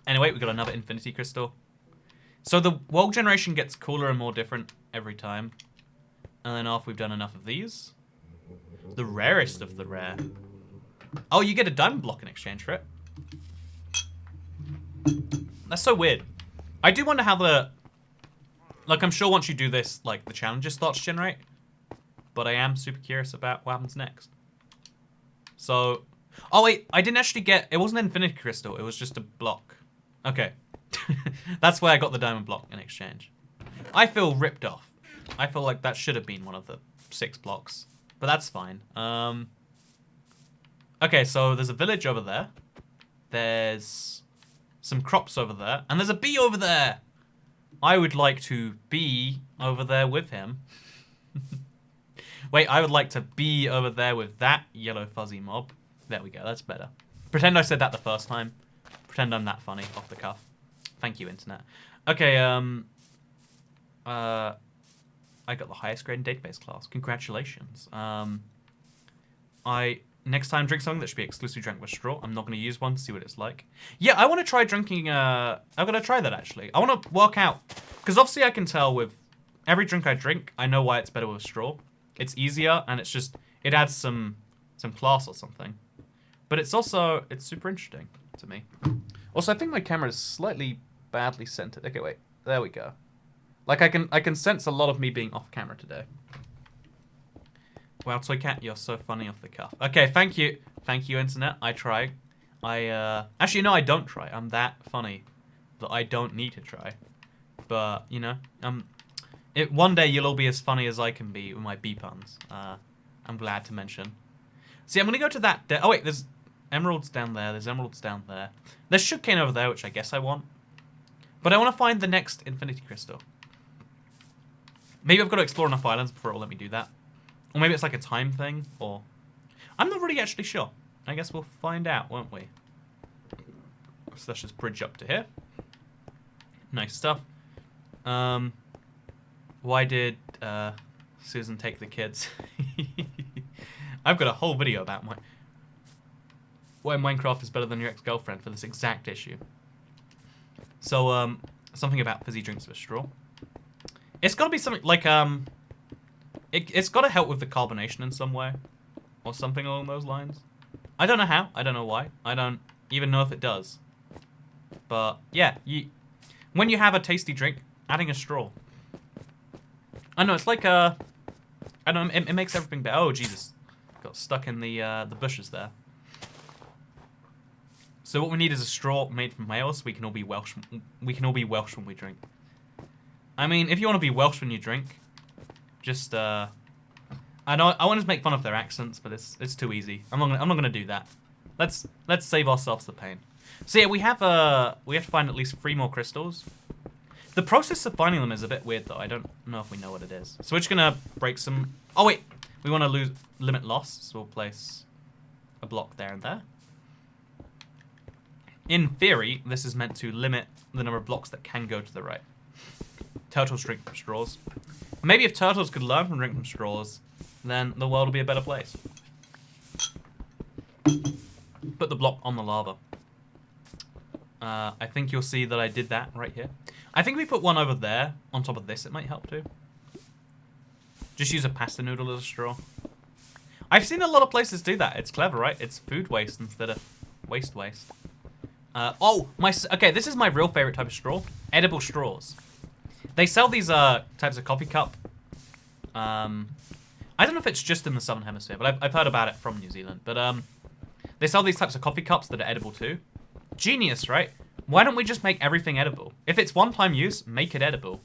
Anyway, we got another infinity crystal. So the world generation gets cooler and more different every time. And then after we've done enough of these, the rarest of the rare. Oh, you get a diamond block in exchange for it. That's so weird. I do wonder how the, like, I'm sure once you do this, like, the challenges start to generate. But I am super curious about what happens next. So, oh wait, I didn't actually get, it wasn't an infinity crystal, it was just a block. Okay. That's where I got the diamond block in exchange. I feel ripped off. I feel like that should have been one of the 6 blocks. But that's fine. Okay, so there's a village over there. There's some crops over there. And there's a bee over there. I would like to be over there with him. Wait, I would like to be over there with that yellow fuzzy mob. There we go, that's better. Pretend I said that the first time. pretend I'm that funny off the cuff. Thank you, internet. Okay, I got the highest grade in database class. Congratulations. Next time drink something that should be exclusively drank with straw. I'm not going to use one to see what it's like. Yeah, I want to try drinking, I'm going to try that actually. I want to work out, because obviously I can tell with every drink I drink, I know why it's better with straw. It's easier, and it's just, it adds some class or something. But it's also, it's super interesting to me. Also, I think my camera is slightly badly centered. Okay, wait, there we go. Like I can sense a lot of me being off camera today. Wow, Toy Cat, you're so funny off the cuff. Okay, thank you. Thank you, internet. I try. Actually, no, I don't try. I'm that funny that I don't need to try. But, you know, one day you'll all be as funny as I can be with my bee puns. I'm glad to mention. See, I'm going to go to that... oh, wait, there's emeralds down there. There's emeralds down there. There's sugarcane over there, which I guess I want. But I want to find the next infinity crystal. Maybe I've got to explore enough islands before it'll let me do that. Or maybe it's like a time thing, or... I'm not really actually sure. I guess we'll find out, won't we? So let's just bridge up to here. Nice stuff. Why did Susan take the kids? I've got a whole video about why Minecraft is better than your ex-girlfriend for this exact issue. So, something about fizzy drinks with straw. It's got to be something like, it's got to help with the carbonation in some way. Or something along those lines. I don't know how. I don't know why. I don't even know if it does. But, yeah. When you have a tasty drink, adding a straw. I know, it's like I don't know, it makes everything better. Oh, Jesus. Got stuck in the bushes there. So what we need is a straw made from males so we can all be Welsh. We can all be Welsh when we drink. I mean, if you want to be Welsh when you drink, just I know I want to make fun of their accents, but it's too easy. I'm not gonna do that. Let's save ourselves the pain. So yeah, we have to find at least 3 more crystals. The process of finding them is a bit weird though. I don't know if we know what it is. So we're just gonna break some. Oh wait, we want to limit loss, so we'll place a block there and there. In theory, this is meant to limit the number of blocks that can go to the right. Turtles drink from straws. Maybe if turtles could learn from drinking from straws, then the world will be a better place. Put the block on the lava. I think you'll see that I did that right here. I think if we put one over there, on top of this, it might help too. Just use a pasta noodle as a straw. I've seen a lot of places do that. It's clever, right? It's food waste instead of waste. Okay, this is my real favorite type of straw. Edible straws. They sell these types of coffee cup. I don't know if it's just in the Southern Hemisphere, but I've heard about it from New Zealand. But they sell these types of coffee cups that are edible too. Genius, right? Why don't we just make everything edible? If it's one-time use, make it edible.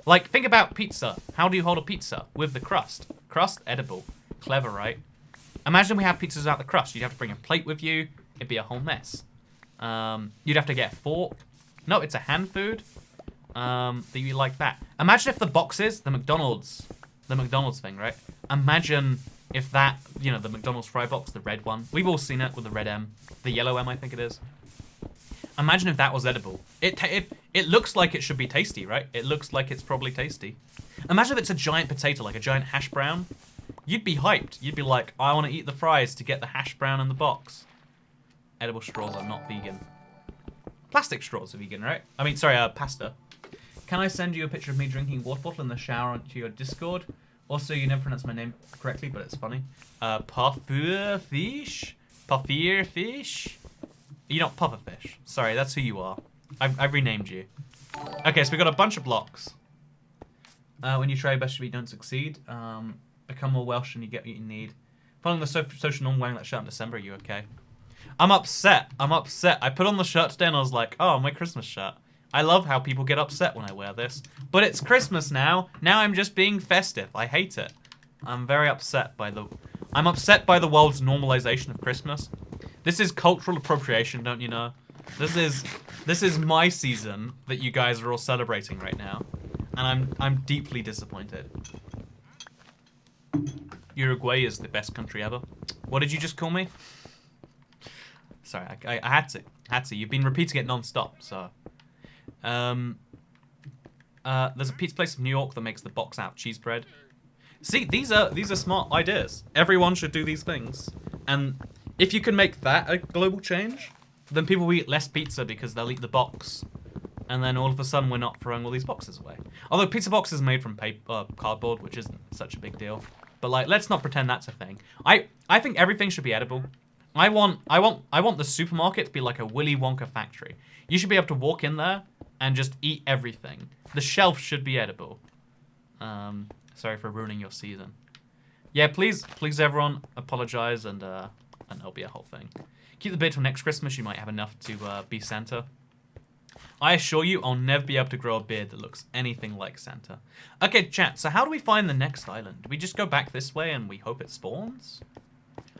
Like, think about pizza. How do you hold a pizza? With the crust. Crust, edible. Clever, right? Imagine we have pizzas without the crust. You'd have to bring a plate with you. It'd be a whole mess. You'd have to get a fork. No, it's a hand food. You like that. Imagine if the boxes, the McDonald's thing, right? Imagine if that, you know, the McDonald's fry box, the red one. We've all seen it with the red M. The yellow M, I think it is. Imagine if that was edible. It looks like it should be tasty, right? It looks like it's probably tasty. Imagine if it's a giant potato, like a giant hash brown. You'd be hyped. You'd be like, I want to eat the fries to get the hash brown in the box. Edible straws are not vegan. Plastic straws are vegan, right? I mean, sorry, pasta. Can I send you a picture of me drinking water bottle in the shower onto your Discord? Also, you never pronounce my name correctly, but it's funny. Pufferfish? Pufferfish? You're not Pufferfish. Sorry, that's who you are. I've renamed you. Okay, so we got a bunch of blocks. When you try your best, you don't succeed. Become more Welsh and you get what you need. Following the social norm, wearing that shirt in December, are you okay? I'm upset. I put on the shirt today and I was like, oh, my Christmas shirt. I love how people get upset when I wear this. But it's Christmas now. Now I'm just being festive. I hate it. I'm very upset by the... I'm upset by the world's normalization of Christmas. This is cultural appropriation, don't you know? This is my season that you guys are all celebrating right now. And I'm deeply disappointed. Uruguay is the best country ever. What did you just call me? Sorry, I had to. Hattie, you've been repeating it non-stop, so... there's a pizza place in New York that makes the box out cheese bread. See, these are smart ideas. Everyone should do these things. And if you can make that a global change, then people will eat less pizza because they'll eat the box. And then all of a sudden we're not throwing all these boxes away. Although pizza boxes are made from paper, cardboard, which isn't such a big deal. But like, let's not pretend that's a thing. I think everything should be edible. I want the supermarket to be like a Willy Wonka factory. You should be able to walk in there and just eat everything. The shelf should be edible. Sorry for ruining your season. Yeah, please everyone, apologize and it'll be a whole thing. Keep the beard till next Christmas. You might have enough to be Santa. I assure you, I'll never be able to grow a beard that looks anything like Santa. Okay, chat. So how do we find the next island? Do we just go back this way and we hope it spawns?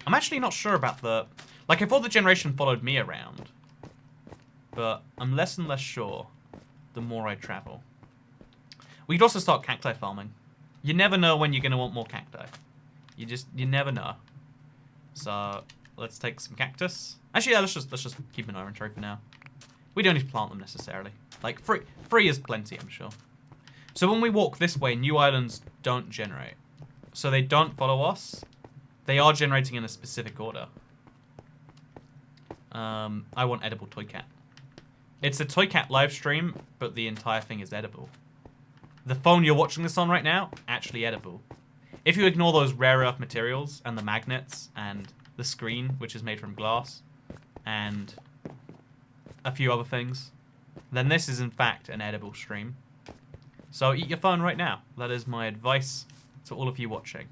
I'm actually not sure about the... Like, I thought the generation followed me around. But I'm less and less sure the more I travel. We could also start cacti farming. You never know when you're going to want more cacti. You never know. So, let's take some cactus. Actually, yeah, let's just keep an inventory for now. We don't need to plant them necessarily. Like, free is plenty, I'm sure. So when we walk this way, new islands don't generate. So they don't follow us. They are generating in a specific order. I want edible toy cat. It's a toy cat live stream, but the entire thing is edible. The phone you're watching this on right now, actually edible. If you ignore those rare earth materials and the magnets and the screen, which is made from glass, and a few other things, then this is in fact an edible stream. So eat your phone right now. That is my advice to all of you watching.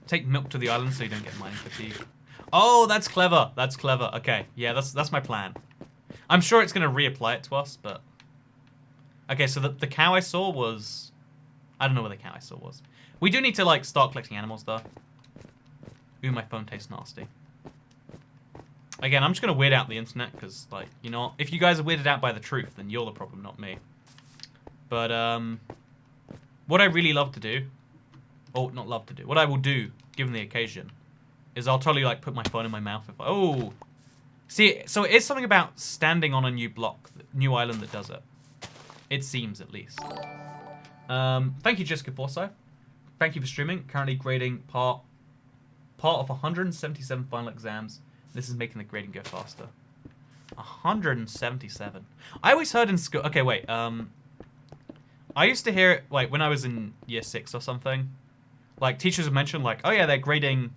Take milk to the island so you don't get mining fatigue. Oh, that's clever. That's clever. Okay, yeah, that's my plan. I'm sure it's going to reapply it to us, but... Okay, so the cow I saw was... I don't know where the cow I saw was. We do need to, like, start collecting animals, though. Ooh, my phone tastes nasty. Again, I'm just going to weird out the internet, because, like, you know, if you guys are weirded out by the truth, then you're the problem, not me. But, what I really love to do... Oh, not love to do. What I will do, given the occasion, is I'll totally, like, put my phone in my mouth if I... Oh! See, so it is something about standing on a new block, new island that does it. It seems, at least. Thank you, Jessica Forsyth. Thank you for streaming. Currently grading part of 177 final exams. This is making the grading go faster. 177. I always heard in school... Okay, wait. I used to hear it, like, when I was in year 6 or something. Like, teachers would mention, like, oh, yeah, they're grading,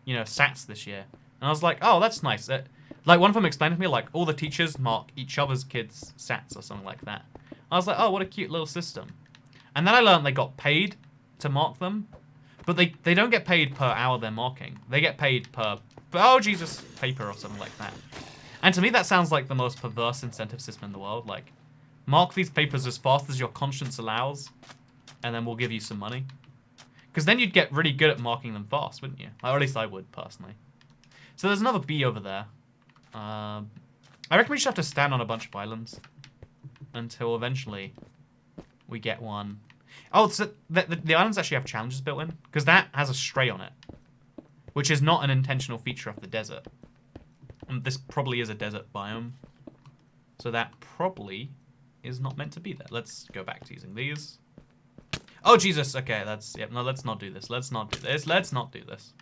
you know, SATs this year. And I was like, oh, that's nice. Like, one of them explained to me, like, all the teachers mark each other's kids' SATs or something like that. I was like, oh, what a cute little system. And then I learned they got paid to mark them. But they don't get paid per hour they're marking. They get paid per, oh, Jesus, paper or something like that. And to me, that sounds like the most perverse incentive system in the world. Like, mark these papers as fast as your conscience allows, and then we'll give you some money. Because then you'd get really good at marking them fast, wouldn't you? Or at least I would, personally. So there's another bee over there. I reckon we just have to stand on a bunch of islands until eventually we get one. Oh, so the islands actually have challenges built in, because that has a stray on it, which is not an intentional feature of the desert. And this probably is a desert biome, so that probably is not meant to be there. Let's go back to using these. Oh, Jesus. Okay, that's... Yep, no, let's not do this. Let's not do this. Let's not do this.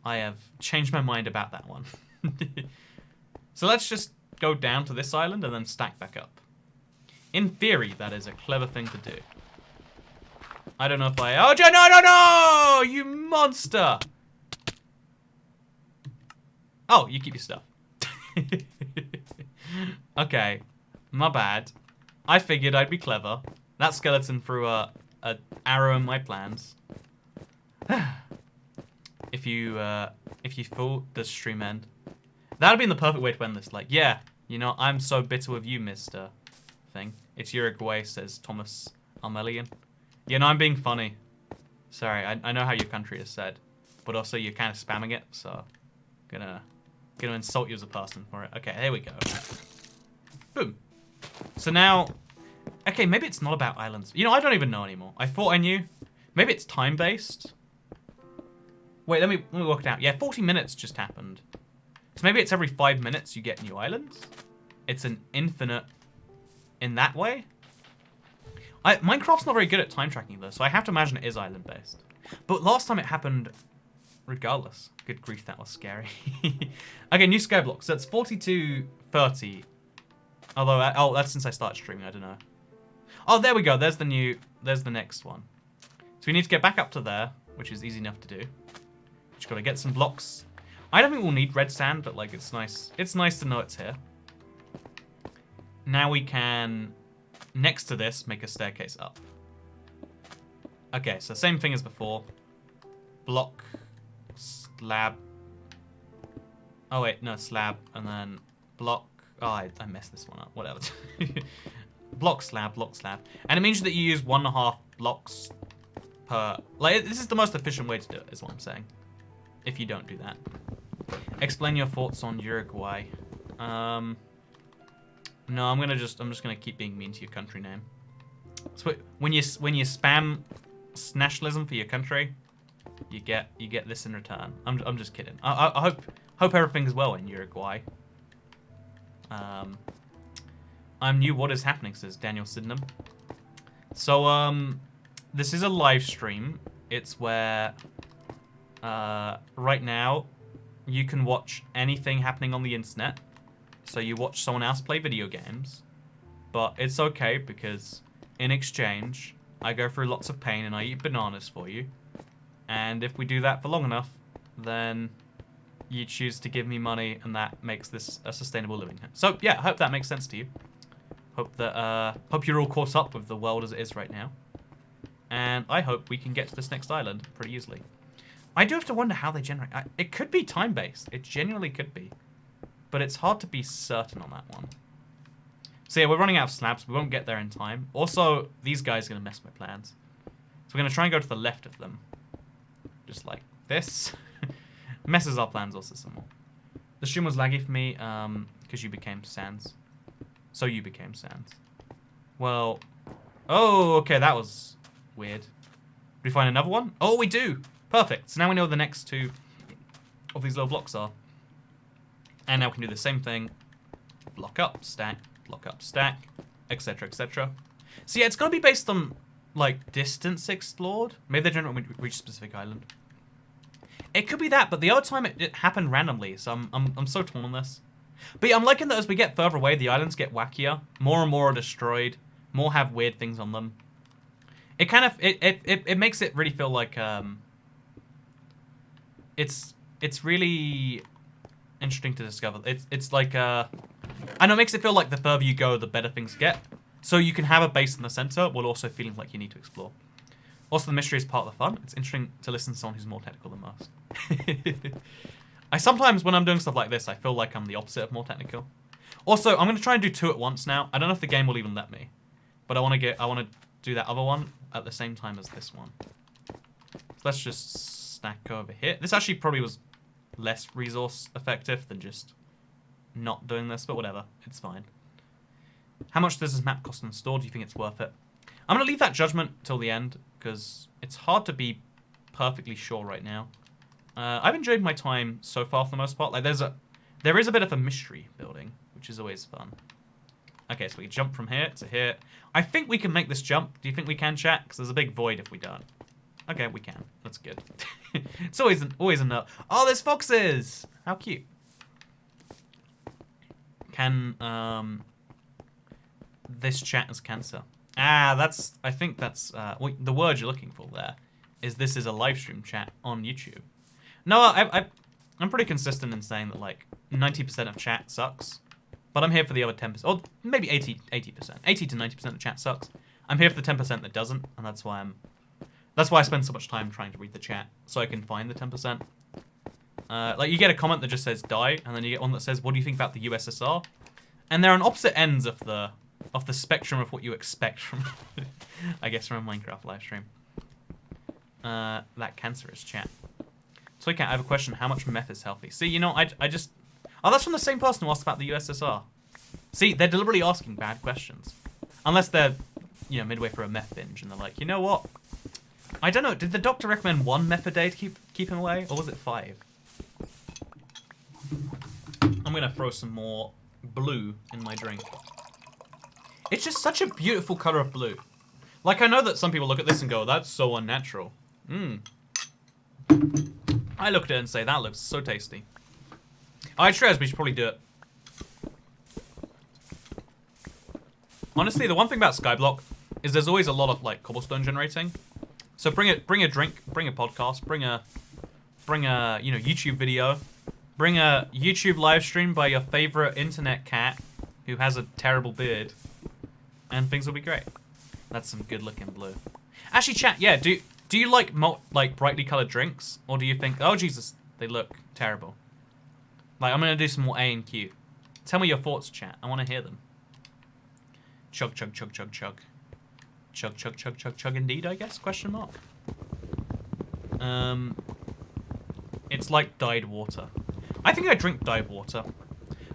I have changed my mind about that one. So let's just go down to this island and then stack back up. In theory, that is a clever thing to do. I don't know if I... Oh, no! You monster! Oh, you keep your stuff. Okay, my bad. I figured I'd be clever. That skeleton threw a arrow in my plans. If you thought the stream end, that'd been the perfect way to end this. Like, yeah, you know, I'm so bitter with you, Mister Thing. It's Uruguay, says Thomas Armelian. You know, I'm being funny. Sorry, I know how your country is said, but also you're kind of spamming it, so gonna insult you as a person for it. Okay, here we go. Boom. So now, okay, maybe it's not about islands. You know, I don't even know anymore. I thought I knew. Maybe it's time-based. Wait, let me work it out. Yeah, 40 minutes just happened. So maybe it's every 5 minutes you get new islands. It's an infinite in that way. Minecraft's not very good at time tracking though, so I have to imagine it is island based. But last time it happened regardless. Good grief, that was scary. Okay, new Skyblock. So it's 42:30. Although, oh, that's since I started streaming, I don't know. Oh, there we go. There's the next one. So we need to get back up to there, which is easy enough to do. Just gotta get some blocks. I don't think we'll need red sand, but like it's nice. It's nice to know it's here. Now we can, next to this, make a staircase up. Okay, so same thing as before. Block, slab. Oh wait, no, slab, and then block. Oh, I messed this one up. Whatever. Block, slab, block, slab. And it means that you use 1.5 blocks per... Like, this is the most efficient way to do it, is what I'm saying. If you don't do that. Explain your thoughts on Uruguay. No, I'm just gonna keep being mean to your country name. So when you spam nationalism for your country, you get this in return. I'm just kidding. I hope everything's well in Uruguay. I'm new. What is happening? Says Daniel Sydenham. So this is a live stream. It's where right now you can watch anything happening on the internet. So you watch someone else play video games, but it's okay because in exchange I go through lots of pain and I eat bananas for you. And if we do that for long enough, then you choose to give me money, and that makes this a sustainable living. So yeah, I hope that makes sense to you. Hope you're all caught up with the world as it is right now. And I hope we can get to this next island pretty easily. I do have to wonder how they generate. It could be time-based. It genuinely could be. But it's hard to be certain on that one. So yeah, we're running out of slabs. We won't get there in time. Also, these guys are going to mess my plans. So we're going to try and go to the left of them. Just like this. Messes our plans also some more. The stream was laggy for me because you became Sans. So you became Sans. Well, oh, okay, that was weird. Did we find another one? Oh, we do. Perfect. So now we know the next two of these little blocks are. And now we can do the same thing. Block up, stack, etc., etc. So yeah, it's going to be based on, like, distance explored. Maybe they don't reach a specific island. It could be that, but the other time it happened randomly, so I'm so torn on this. But yeah, I'm liking that as we get further away, the islands get wackier. More and more are destroyed. More have weird things on them. It kind of it makes it really feel like it's really interesting to discover. It's like I know, it makes it feel like the further you go, the better things get. So you can have a base in the center while also feeling like you need to explore. Also, the mystery is part of the fun. It's interesting to listen to someone who's more technical than most. I sometimes, when I'm doing stuff like this, I feel like I'm the opposite of more technical. Also, I'm going to try and do 2 at once now. I don't know if the game will even let me, but I want to do that other one at the same time as this one. So let's just stack over here. This actually probably was less resource effective than just not doing this, but whatever. It's fine. How much does this map cost and store? Do you think it's worth it? I'm going to leave that judgment till the end, because it's hard to be perfectly sure right now. I've enjoyed my time so far for the most part. Like there is a bit of a mystery building, which is always fun. Okay, so we jump from here to here. I think we can make this jump. Do you think we can, chat? Because there's a big void if we don't. Okay, we can. That's good. It's always a no. Oh, there's foxes! How cute. Can this chat is cancer? Ah, I think that's the word you're looking for there. This is a live stream chat on YouTube. No, I'm pretty consistent in saying that like 90% of chat sucks, but I'm here for the other 10%, or maybe 80%, 80 to 90% of chat sucks. I'm here for the 10% that doesn't, and that's why I spend so much time trying to read the chat so I can find the 10%. Like you get a comment that just says die, and then you get one that says what do you think about the USSR, and they're on opposite ends of the spectrum of what you expect from, I guess, from a Minecraft live stream. That cancerous chat. Toycat, I have a question. How much meth is healthy? See, you know, I just... Oh, that's from the same person who asked about the USSR. See, they're deliberately asking bad questions. Unless they're, you know, midway through a meth binge and they're like, you know what? I don't know. Did the doctor recommend 1 meth a day to keep him away? Or was it 5? I'm gonna throw some more blue in my drink. It's just such a beautiful color of blue. Like, I know that some people look at this and go, that's so unnatural. I look at it and say, that looks so tasty. Shrez, we should probably do it. Honestly, the one thing about Skyblock is there's always a lot of, like, cobblestone generating. So bring a drink, bring a podcast, bring a YouTube video, bring a YouTube live stream by your favorite internet cat who has a terrible beard, and things will be great. That's some good-looking blue. Actually, chat, yeah, do you like brightly colored drinks, or do you think, oh Jesus, they look terrible? Like, I'm gonna do some more A and Q. Tell me your thoughts, chat. I want to hear them. Chug, chug, chug, chug, chug. Chug, chug, chug, chug, chug indeed, I guess, question mark. It's like dyed water. I think I drink dyed water.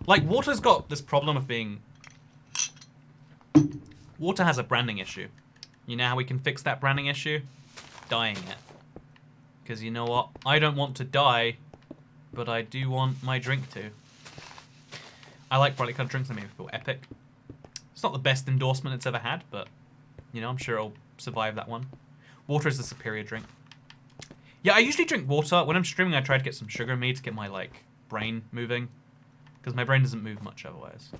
Like, water's got this problem of being... Water has a branding issue. You know how we can fix that branding issue? Dyeing it. Because you know what? I don't want to die, but I do want my drink to. I like brightly colored drinks, they make me feel epic. It's not the best endorsement it's ever had, but, you know, I'm sure it'll survive that one. Water is the superior drink. Yeah, I usually drink water. When I'm streaming, I try to get some sugar in me to get my, like, brain moving. Because my brain doesn't move much otherwise.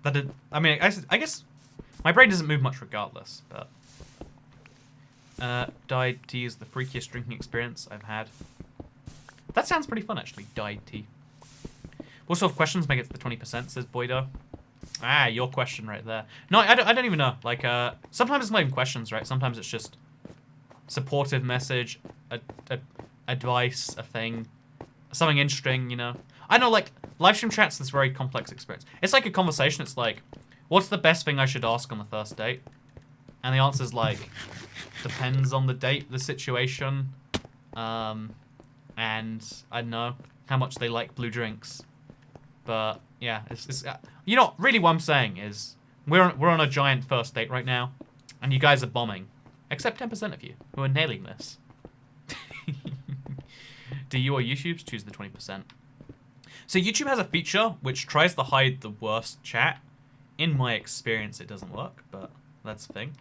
I guess my brain doesn't move much regardless, but... dyed tea is the freakiest drinking experience I've had. That sounds pretty fun, actually. Dyed tea. What sort of questions make it to the 20%, says Boydo? Ah, your question right there. No, I don't even know. Like, sometimes it's not even questions, right? Sometimes it's just supportive message, advice, a thing, something interesting, you know? I know, like, live stream chat's this very complex experience. It's like a conversation. It's like, what's the best thing I should ask on the first date? And the answer's like, depends on the date, the situation, and I don't know how much they like blue drinks. But yeah, it's you know, really what I'm saying is we're on a giant first date right now, and you guys are bombing, except 10% of you who are nailing this. Do you or YouTube choose the 20%? So YouTube has a feature which tries to hide the worst chat. In my experience, it doesn't work, but that's the thing.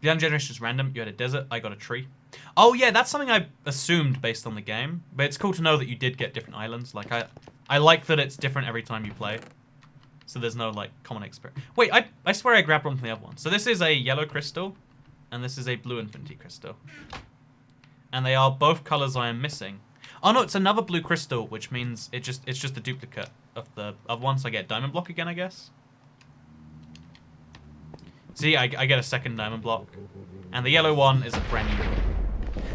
The young generation is random. You had a desert, I got a tree. Oh yeah, that's something I assumed based on the game, but it's cool to know that you did get different islands. Like I like that it's different every time you play. So there's no, like, common experience. Wait, I swear I grabbed one from the other one. So this is a yellow crystal, and this is a blue infinity crystal. And they are both colors I am missing. Oh no, it's another blue crystal, which means it's just a duplicate of the other one, so I get diamond block again, I guess. See, I get a second diamond block. And the yellow one is a brand new one.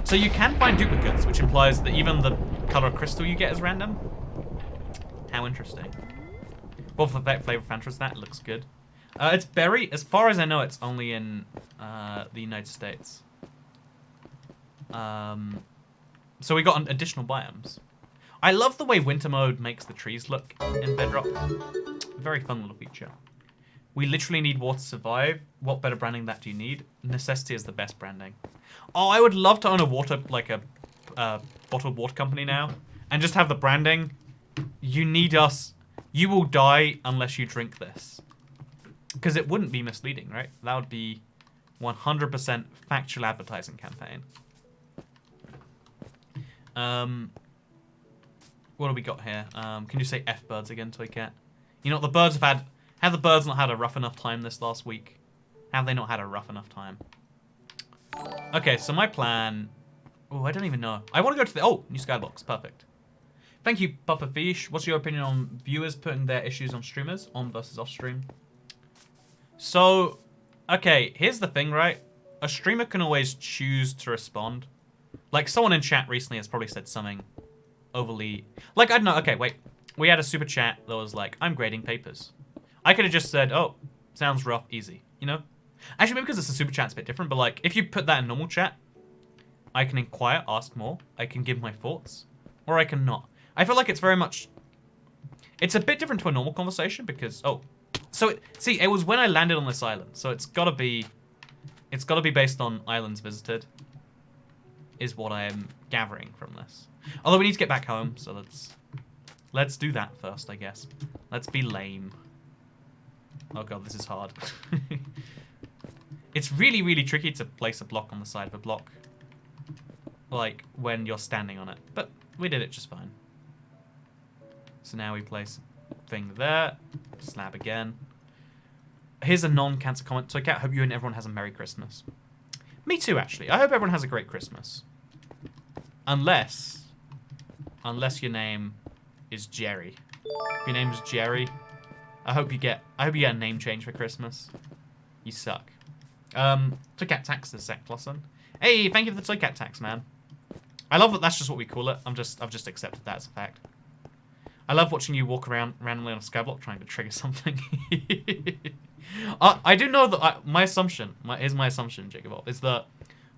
So you can find duplicates, which implies that even the color of crystal you get is random. How interesting. What flavor Fanta is that? It looks good. It's berry. As far as I know, it's only in the United States. So we got additional biomes. I love the way winter mode makes the trees look in Bedrock. Very fun little feature. We literally need water to survive. What better branding that do you need? Necessity is the best branding. Oh, I would love to own a water, like a bottled water company now. And just have the branding. You need us. You will die unless you drink this. Because it wouldn't be misleading, right? That would be 100% factual advertising campaign. What do we got here? Can you say F birds again, Toy Cat? You know what, the birds have the birds not had a rough enough time this last week? Have they not had a rough enough time? Okay, so my plan... Oh, I don't even know. I want to go to the... Oh, new Skyblocks. Perfect. Thank you, Pufferfish. What's your opinion on viewers putting their issues on streamers? On versus off stream? So, okay, here's the thing, right? A streamer can always choose to respond. Like, someone in chat recently has probably said something overly... Like, I don't know. Okay, wait. We had a super chat that was like, I'm grading papers. I could have just said, oh, sounds rough, easy. You know? Actually, maybe because it's a super chat, it's a bit different. But, like, if you put that in normal chat, I can inquire, ask more. I can give my thoughts. Or I can not. I feel like it's very much... It's a bit different to a normal conversation because... Oh. So, see, it was when I landed on this island. So it's got to be... It's got to be based on islands visited. Is what I am gathering from this. Although we need to get back home, so Let's do that first, I guess. Let's be lame. Oh god, this is hard. It's really, really tricky to place a block on the side of a block. Like, when you're standing on it. But we did it just fine. So now we place a thing there. Slab again. Here's a non-cancer comment. So, Cat, hope you and everyone has a Merry Christmas. Me too, actually. I hope everyone has a great Christmas. Unless your name is Jerry. If your name is Jerry, I hope you get a name change for Christmas. You suck. Toy Cat Tax is Zach Clausen. Hey, thank you for the Toy Cat Tax, man. I love that that's just what we call it. I've just accepted that as a fact. I love watching you walk around randomly on a skyblock trying to trigger something. I do know that my assumption, here's my assumption, Jacob, is that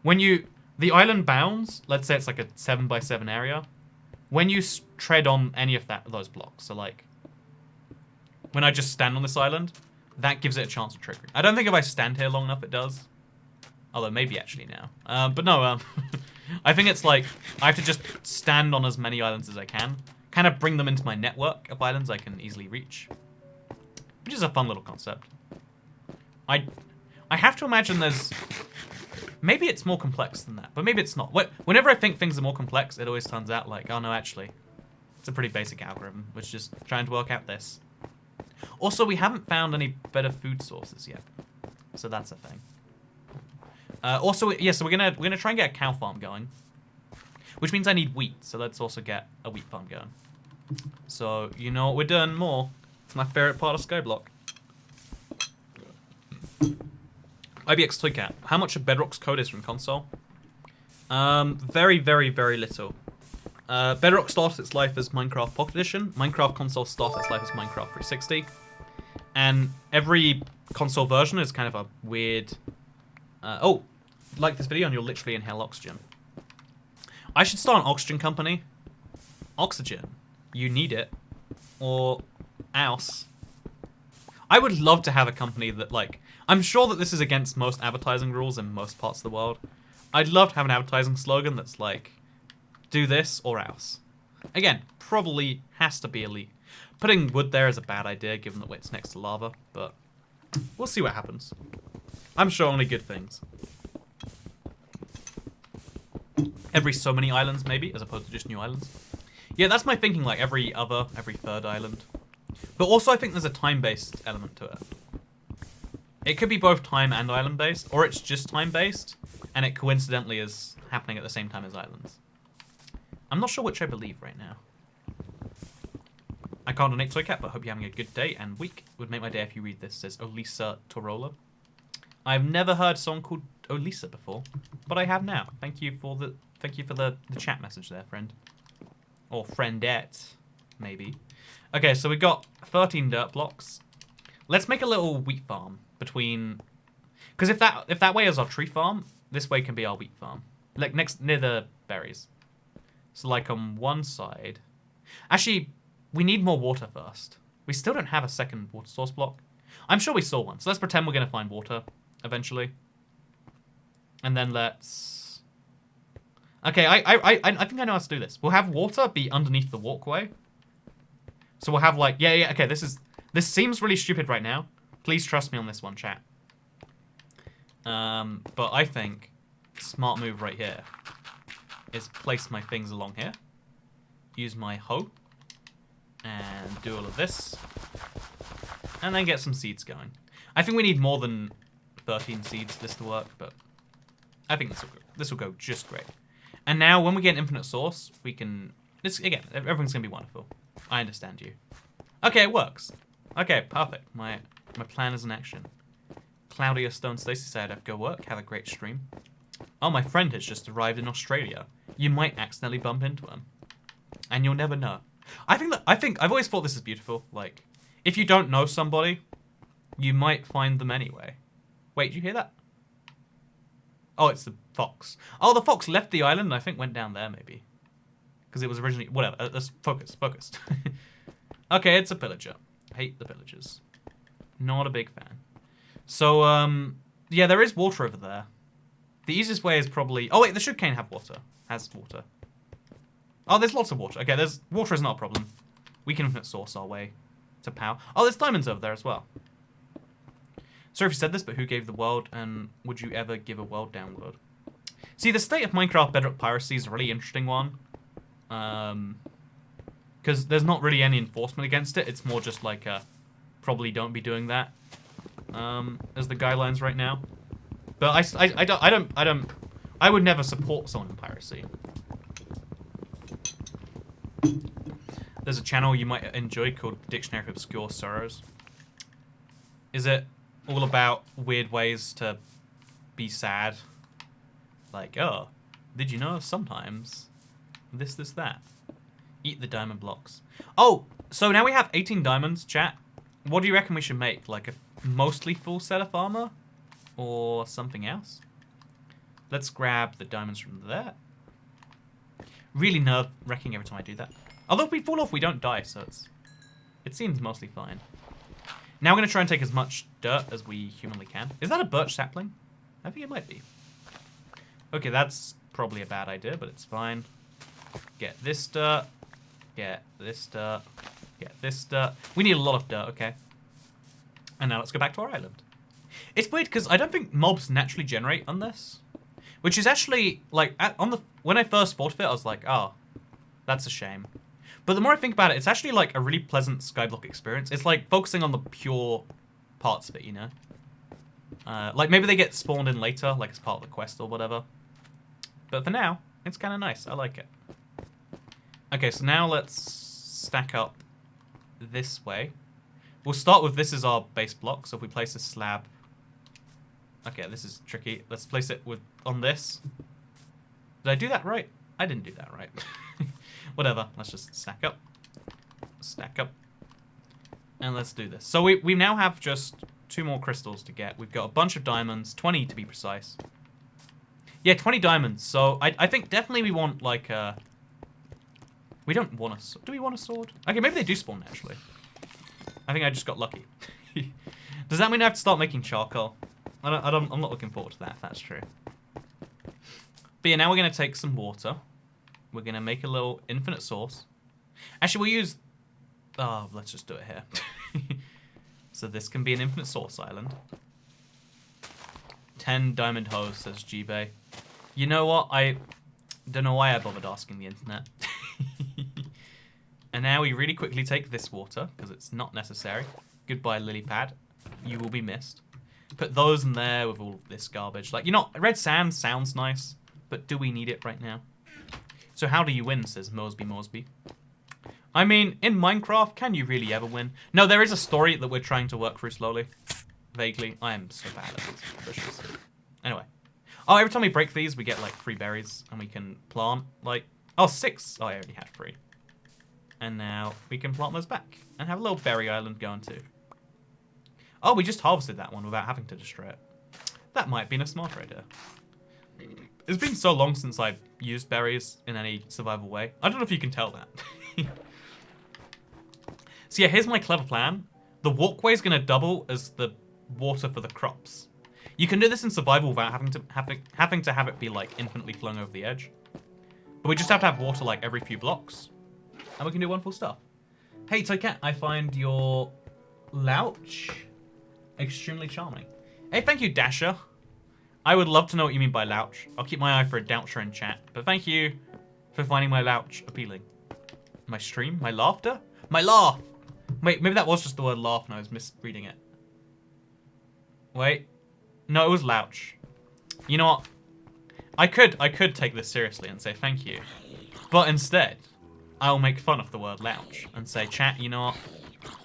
when the island bounds, let's say it's like a 7x7 area, when you tread on any of those blocks, so like, when I just stand on this island, that gives it a chance of triggering. I don't think if I stand here long enough it does. Although maybe actually now. But no, I think it's like, I have to just stand on as many islands as I can. Kind of bring them into my network of islands I can easily reach. Which is a fun little concept. I have to imagine there's... Maybe it's more complex than that, but maybe it's not. Whenever I think things are more complex, it always turns out like, oh no, actually, it's a pretty basic algorithm, which is just trying to work out this. Also, we haven't found any better food sources yet, so that's a thing. Also, yeah, so we're gonna try and get a cow farm going, which means I need wheat. So let's also get a wheat farm going. So you know what we're doing more. It's my favorite part of Skyblock. IBX Toycat. How much of Bedrock's code is from console? Very, very, very little. Bedrock started its life as Minecraft Pocket Edition. Minecraft console started its life as Minecraft 360. And every console version is kind of a weird... oh, like this video and you'll literally inhale oxygen. I should start an oxygen company. Oxygen. You need it. Or else. I would love to have a company that, like... I'm sure that this is against most advertising rules in most parts of the world. I'd love to have an advertising slogan that's like, do this or else. Again, probably has to be elite. Putting wood there is a bad idea given that it's next to lava, but we'll see what happens. I'm sure only good things. Every so many islands, maybe, as opposed to just new islands. Yeah, that's my thinking, like every third island. But also I think there's a time-based element to it. It could be both time and island-based, or it's just time-based, and it coincidentally is happening at the same time as islands. I'm not sure which I believe right now. I can't donate Toycat, but hope you're having a good day and week. Would make my day if you read this, says Olisa Torola. I've never heard someone called Olisa before, but I have now. Thank you for the chat message there, friend. Or friendette, maybe. Okay, so we got 13 dirt blocks. Let's make a little wheat farm between, because if that way is our tree farm, this way can be our wheat farm, like near the berries. So like on one side, actually we need more water first. We still don't have a second water source block. I'm sure we saw one, so let's pretend we're gonna find water eventually, and then let's. Okay, I think I know how to do this. We'll have water be underneath the walkway. So we'll have like yeah okay, this seems really stupid right now. Please trust me on this one, chat. But I think smart move right here is place my things along here, use my hoe, and do all of this, and then get some seeds going. I think we need more than 13 seeds for this to work, but I think this will go just great. And now when we get an infinite source, we can... Again, everything's going to be wonderful. I understand you. Okay, it works. Okay, perfect. My plan is in action. Claudia Stone Stacy said, "I'd go work. Have a great stream." Oh, my friend has just arrived in Australia. You might accidentally bump into him, and you'll never know. I've always thought this is beautiful. Like, if you don't know somebody, you might find them anyway. Wait, did you hear that? Oh, it's the fox. Oh, the fox left the island and I think went down there maybe, because it was originally whatever. Let's focus. Okay, it's a pillager. I hate the pillagers. Not a big fan. So, yeah, there is water over there. The easiest way is probably... Oh, wait, the sugarcane have water. Has water. Oh, there's lots of water. Okay, water is not a problem. We can infinite source our way to power. Oh, there's diamonds over there as well. Sorry if you said this, but who gave the world, and would you ever give a world download? See, the state of Minecraft Bedrock piracy is a really interesting one. Because there's not really any enforcement against it. It's more just like probably don't be doing that. As the guidelines right now. But I would never support someone in piracy. There's a channel you might enjoy called Dictionary of Obscure Sorrows. Is it all about weird ways to be sad? Like, oh, did you know sometimes this, that? Eat the diamond blocks. Oh, so now we have 18 diamonds, chat. What do you reckon we should make? Like a mostly full set of armor? Or something else? Let's grab the diamonds from there. Really nerve-wracking every time I do that. Although if we fall off, we don't die, so it seems mostly fine. Now we're going to try and take as much dirt as we humanly can. Is that a birch sapling? I think it might be. Okay, that's probably a bad idea, but it's fine. Get this dirt. Get this dirt. Get this dirt. We need a lot of dirt, okay. And now let's go back to our island. It's weird because I don't think mobs naturally generate on this. Which is actually, like, when I first thought of it, I was like, oh, that's a shame. But the more I think about it, it's actually, like, a really pleasant Skyblock experience. It's, like, focusing on the pure parts of it, you know? Like, maybe they get spawned in later, like, as part of the quest or whatever. But for now, it's kind of nice. I like it. Okay, so now let's stack up this way. We'll start with this as our base block. So if we place a slab... Okay, this is tricky. Let's place it on this. Did I do that right? I didn't do that right. Whatever. Let's just stack up. Stack up. And let's do this. So we now have just 2 more crystals to get. We've got a bunch of diamonds. 20 to be precise. Yeah, 20 diamonds. So I think definitely we want like a... We don't want a... Do we want a sword? Okay, maybe they do spawn naturally. I think I just got lucky. Does that mean I have to start making charcoal? I'm not looking forward to that, if that's true. But yeah, now we're going to take some water. We're going to make a little infinite source. Actually, we'll use... Oh, let's just do it here. So this can be an infinite source island. 10 diamond hoes, says G-Bay. You know what? I don't know why I bothered asking the internet. And now we really quickly take this water, because it's not necessary. Goodbye, lily pad. You will be missed. Put those in there with all of this garbage. Like, you know, red sand sounds nice, but do we need it right now? So how do you win, says Mosby. I mean, in Minecraft, can you really ever win? No, there is a story that we're trying to work through slowly. Vaguely. I am so bad at these bushes. Anyway. Oh, every time we break these, we get, like, 3 berries, and we can plant, like... Oh, 6! Oh, I already had 3. And now we can plant those back, and have a little berry island going too. Oh, we just harvested that one without having to destroy it. That might have been a smarter idea. It's been so long since I've used berries in any survival way. I don't know if you can tell that. So yeah, here's my clever plan. The walkway is going to double as the water for the crops. You can do this in survival without having to have it be like infinitely flowing over the edge. But we just have to have water like every few blocks. And we can do wonderful stuff. Hey, Toycat, I find your louch extremely charming. Hey, thank you, Dasher. I would love to know what you mean by louch. I'll keep my eye for a doucher in chat. But thank you for finding my louch appealing. My stream? My laughter? My laugh! Wait, maybe that was just the word laugh and I was misreading it. Wait. No, it was louch. You know what? I could take this seriously and say thank you. But instead, I'll make fun of the word louch and say, chat, you know what?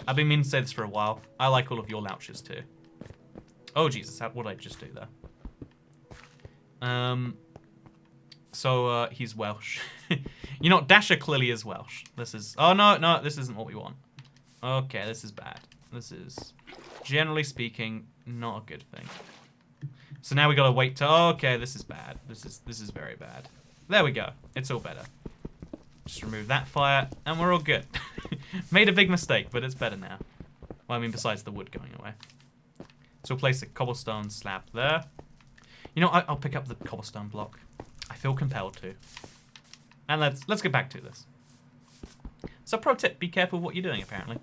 I've been meaning to say this for a while. I like all of your louches too. Oh, Jesus, what did I just do there? So, he's Welsh. You know, Dasher clearly is Welsh. This is... Oh, no, this isn't what we want. Okay, this is bad. This is, generally speaking, not a good thing. So now we gotta wait to... Oh, okay, this is bad. This is very bad. There we go. It's all better. Just remove that fire, and we're all good. Made a big mistake, but it's better now. Well, I mean, besides the wood going away. So we'll place a cobblestone slab there. You know, I'll pick up the cobblestone block. I feel compelled to. And let's get back to this. So pro tip, be careful with what you're doing, apparently.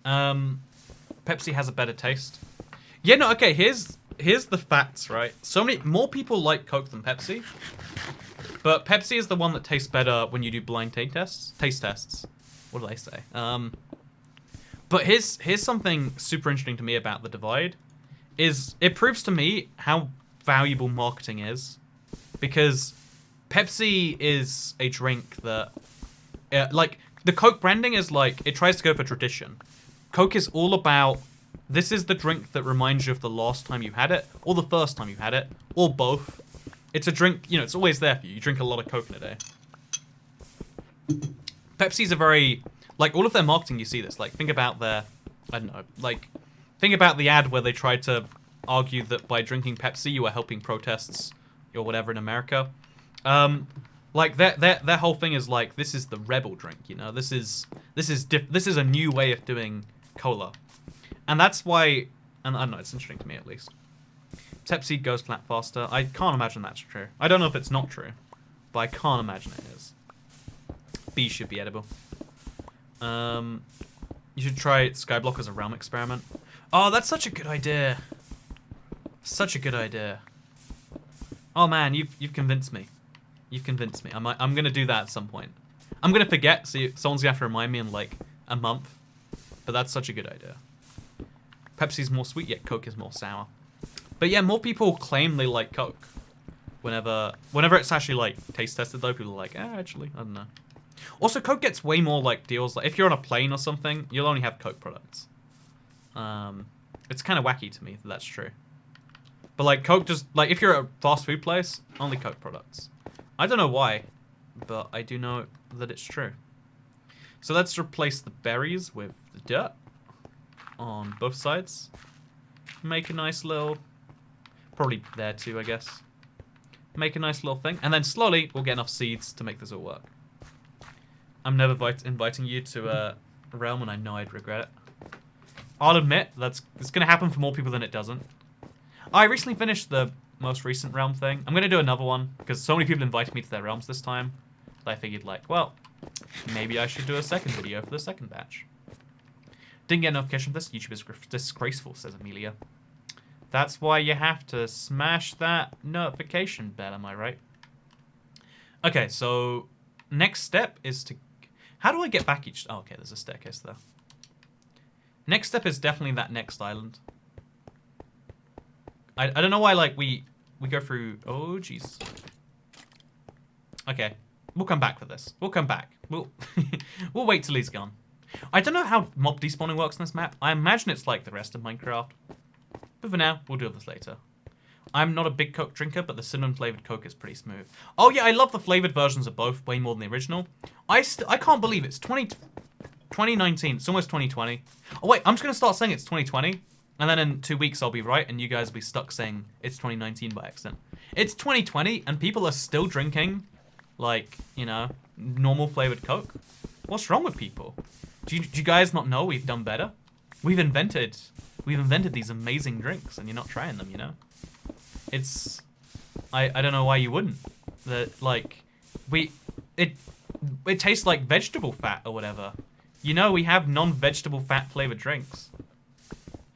Pepsi has a better taste. Yeah, no, okay, here's the facts, right? So many more people like Coke than Pepsi. But Pepsi is the one that tastes better when you do blind taste tests. What did I say? But here's something super interesting to me about the divide. Is it proves to me how valuable marketing is. Because Pepsi is a drink that... like, the Coke branding is like, it tries to go for tradition. Coke is all about, this is the drink that reminds you of the last time you had it, or the first time you had it, or both. It's a drink, you know, it's always there for you. You drink a lot of Coke in a day. Pepsi's a very, like, all of their marketing, you see this. Like, think about their, I don't know, like, think about the ad where they tried to argue that by drinking Pepsi, you are helping protests or whatever in America. Like, their whole thing is like, this is the rebel drink, you know? This is a new way of doing cola. And that's why, and I don't know, it's interesting to me at least. Pepsi goes flat faster. I can't imagine that's true. I don't know if it's not true, but I can't imagine it is. B should be edible. You should try Skyblock as a realm experiment. Oh, that's such a good idea. Such a good idea. Oh man, you've convinced me. You've convinced me. I'm gonna do that at some point. I'm gonna forget, so someone's gonna have to remind me in like a month. But that's such a good idea. Pepsi's more sweet, yet Coke is more sour. But yeah, more people claim they like Coke. Whenever it's actually like taste tested though, people are like, actually, I don't know. Also, Coke gets way more like deals. Like if you're on a plane or something, you'll only have Coke products. It's kind of wacky to me that that's true. But like Coke just like if you're at a fast food place, only Coke products. I don't know why, but I do know that it's true. So let's replace the berries with the dirt on both sides. Make a nice little, probably there too, I guess. Make a nice little thing, and then slowly we'll get enough seeds to make this all work. I'm never inviting you to a realm, and I know I'd regret it. I'll admit it's gonna happen for more people than it doesn't. I recently finished the most recent realm thing. I'm gonna do another one because so many people invited me to their realms this time that I figured like, well, maybe I should do a second video for the second batch. Didn't get a notification for this. YouTube is disgraceful, says Amelia. That's why you have to smash that notification bell, am I right? Okay, so next step is to... How do I get back each... Oh, okay, there's a staircase there. Next step is definitely that next island. I don't know why, like, we go through... Oh, jeez. Okay, we'll come back for this. We'll come back. We'll wait till he's gone. I don't know how mob despawning works in this map. I imagine it's like the rest of Minecraft. But for now, we'll do this later. I'm not a big Coke drinker, but the cinnamon-flavored Coke is pretty smooth. Oh yeah, I love the flavored versions of both way more than the original. I can't believe it's 2019. It's almost 2020. Oh wait, I'm just going to start saying it's 2020. And then in 2 weeks, I'll be right, and you guys will be stuck saying it's 2019 by accident. It's 2020, and people are still drinking, like, you know, normal flavored Coke. What's wrong with people? Do you guys not know we've done better? We've invented these amazing drinks, and you're not trying them, you know? It's... I don't know why you wouldn't. Like, it tastes like vegetable fat or whatever. You know, we have non-vegetable fat flavored drinks.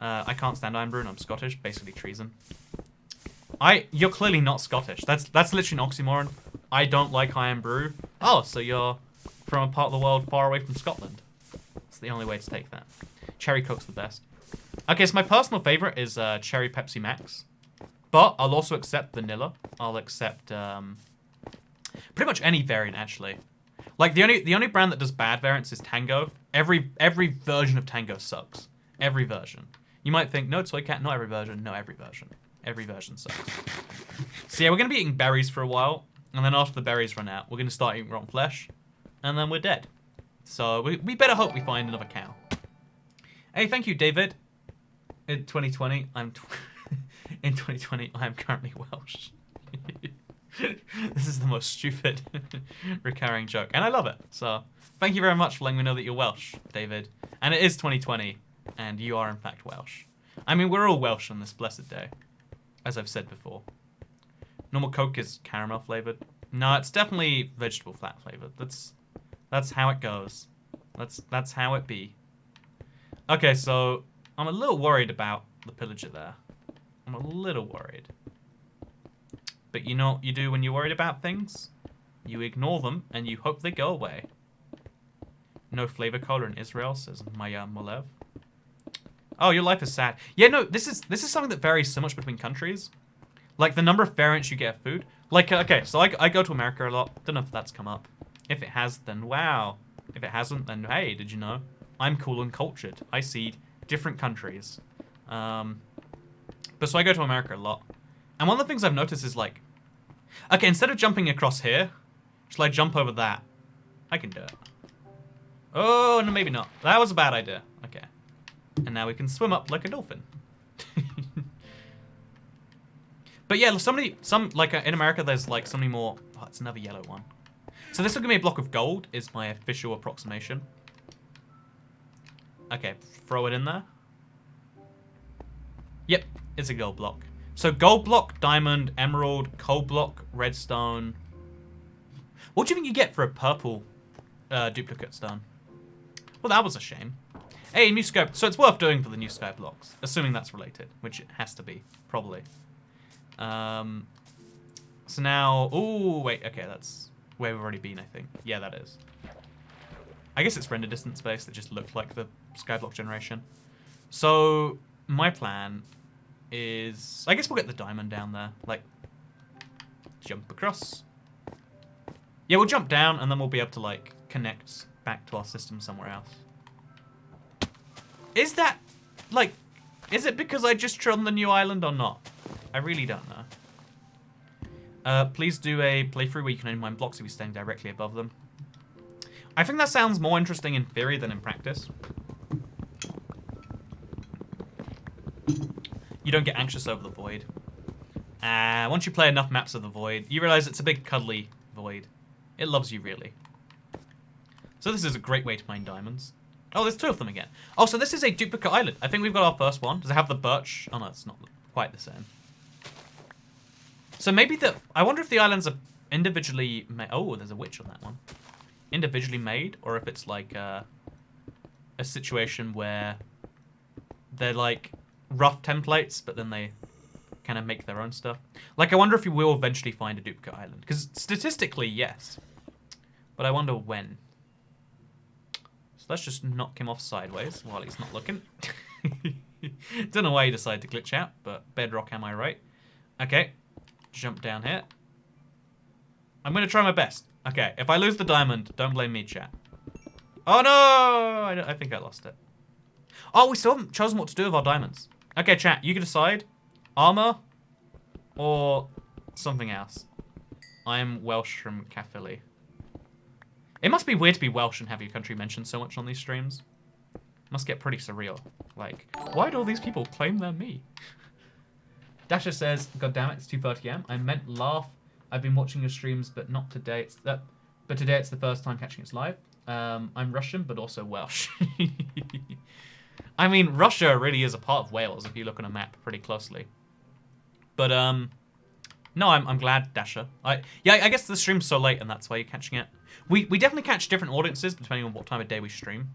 I can't stand Iron Brew and I'm Scottish. Basically treason. You're clearly not Scottish. That's literally an oxymoron. I don't like Iron Brew. Oh, so you're from a part of the world far away from Scotland. That's the only way to take that. Cherry Coke's the best. Okay, so my personal favorite is Cherry Pepsi Max. But I'll also accept vanilla. I'll accept pretty much any variant, actually. Like, the only brand that does bad variants is Tango. Every version of Tango sucks. Every version. You might think, no, Toy Cat, not every version. No, every version. Every version sucks. So yeah, we're going to be eating berries for a while. And then after the berries run out, we're going to start eating rotten flesh. And then we're dead. So we better hope we find another cow. Hey, thank you, David. In 2020, in 2020, I am currently Welsh. This is the most stupid recurring joke. And I love it. So thank you very much for letting me know that you're Welsh, David. And it is 2020. And you are, in fact, Welsh. I mean, we're all Welsh on this blessed day, as I've said before. Normal Coke is caramel flavored. No, it's definitely vegetable fat flavored. That's That's how it goes. That's how it be. Okay, so I'm a little worried about the pillager there. I'm a little worried. But you know what you do when you're worried about things? You ignore them and you hope they go away. No flavor cola in Israel, says Maya Molev. Oh, your life is sad. Yeah, no, this is something that varies so much between countries. Like the number of variants you get of food. Like, okay, so I go to America a lot. Don't know if that's come up. If it has, then wow. If it hasn't, then hey, did you know? I'm cool and cultured. I see different countries. But so I go to America a lot. And one of the things I've noticed is like, okay, instead of jumping across here, shall I jump over that? I can do it. Oh, no, maybe not. That was a bad idea. Okay. And now we can swim up like a dolphin. But yeah, like in America, there's like so many more. Oh, it's another yellow one. So this will give me a block of gold, is my official approximation. Okay, throw it in there. Yep, it's a gold block. So gold block, diamond, emerald, coal block, redstone. What do you think you get for a purple duplicate stone? Well, that was a shame. Hey, new sky. So it's worth doing for the new sky blocks, assuming that's related, which it has to be, probably. So now, ooh, wait, okay, that's where we've already been, I think. Yeah, that is. I guess it's render distance based. That just looked like the skyblock generation. So my plan is, I guess we'll get the diamond down there, like jump across. Yeah, we'll jump down and then we'll be able to like connect back to our system somewhere else. Is that like, is it because I just trod on the new island or not? I really don't know. Please do a playthrough where you can only mine blocks if you're staying directly above them. I think that sounds more interesting in theory than in practice. You don't get anxious over the void. Once you play enough maps of the void, you realize it's a big cuddly void. It loves you, really. So this is a great way to mine diamonds. Oh, there's two of them again. Oh, so this is a duplicate island. I think we've got our first one. Does it have the birch? Oh, no, it's not quite the same. So maybe I wonder if the islands are individually made. Oh, there's a witch on that one. Individually made, or if it's like a situation where they're like rough templates, but then they kind of make their own stuff. Like, I wonder if you will eventually find a duplicate island. Because statistically, yes. But I wonder when. So let's just knock him off sideways while he's not looking. Don't know why he decided to glitch out, but Bedrock, am I right? Okay. Jump down here. I'm going to try my best. Okay, if I lose the diamond, don't blame me, chat. Oh, no! I think I lost it. Oh, we still haven't chosen what to do with our diamonds. Okay, chat, you can decide. Armor or something else. I'm Welsh from Caerphilly. It must be weird to be Welsh and have your country mentioned so much on these streams. Must get pretty surreal. Like, why do all these people claim they're me? Dasher says, God damn it, it's 2:30 AM. I meant laugh. I've been watching your streams, but not today. But today it's the first time catching it live. I'm Russian, but also Welsh. I mean, Russia really is a part of Wales if you look on a map pretty closely. But no, I'm glad, Dasher. I guess the stream's so late and that's why you're catching it. We definitely catch different audiences depending on what time of day we stream,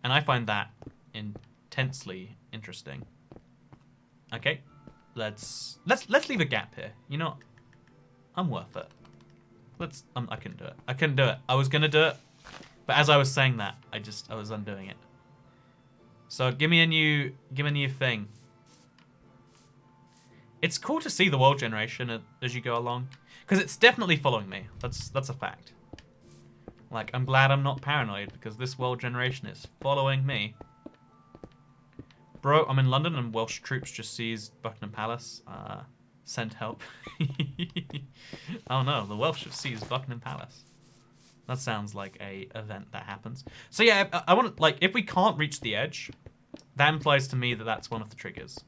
and I find that intensely interesting. Okay, let's leave a gap here. You know, I'm worth it. I couldn't do it. I couldn't do it. I was gonna do it, but as I was saying that, I was undoing it. So give me a new thing. It's cool to see the world generation as you go along, because it's definitely following me. That's a fact. Like, I'm glad I'm not paranoid because this world generation is following me. Bro, I'm in London and Welsh troops just seized Buckingham Palace. Send help. Oh no, the Welsh have seized Buckingham Palace. That sounds like a event that happens. So yeah, I want to, like, if we can't reach the edge, that implies to me that that's one of the triggers.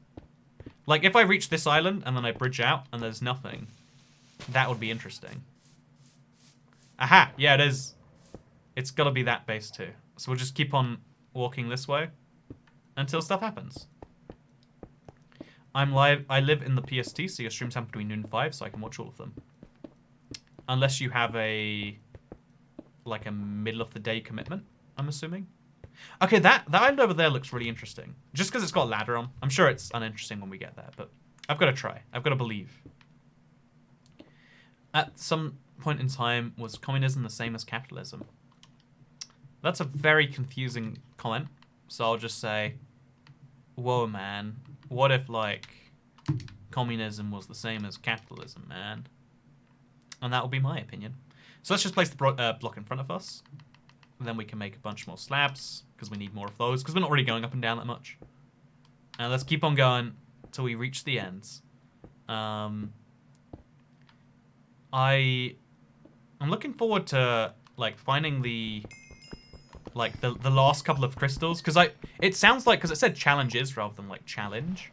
Like, if I reach this island and then I bridge out and there's nothing, that would be interesting. Aha! Yeah, it is. It's got to be that base too. So we'll just keep on walking this way until stuff happens. I'm live. I live in the PST, so your streams happen between noon and 5, so I can watch all of them. Unless you have a like a middle of the day commitment, I'm assuming. Okay, that island over there looks really interesting. Just because it's got a ladder on. I'm sure it's uninteresting when we get there, but I've got to try. I've got to believe. At some point in time, was communism the same as capitalism? That's a very confusing comment. So I'll just say, whoa, man. What if, like, communism was the same as capitalism, man? And that would be my opinion. So let's just place the block in front of us. Then we can make a bunch more slabs, because we need more of those, because we're not really going up and down that much. And let's keep on going till we reach the ends. I'm looking forward to, like, finding the last couple of crystals, because it sounds like, because it said challenges rather than, like, challenge.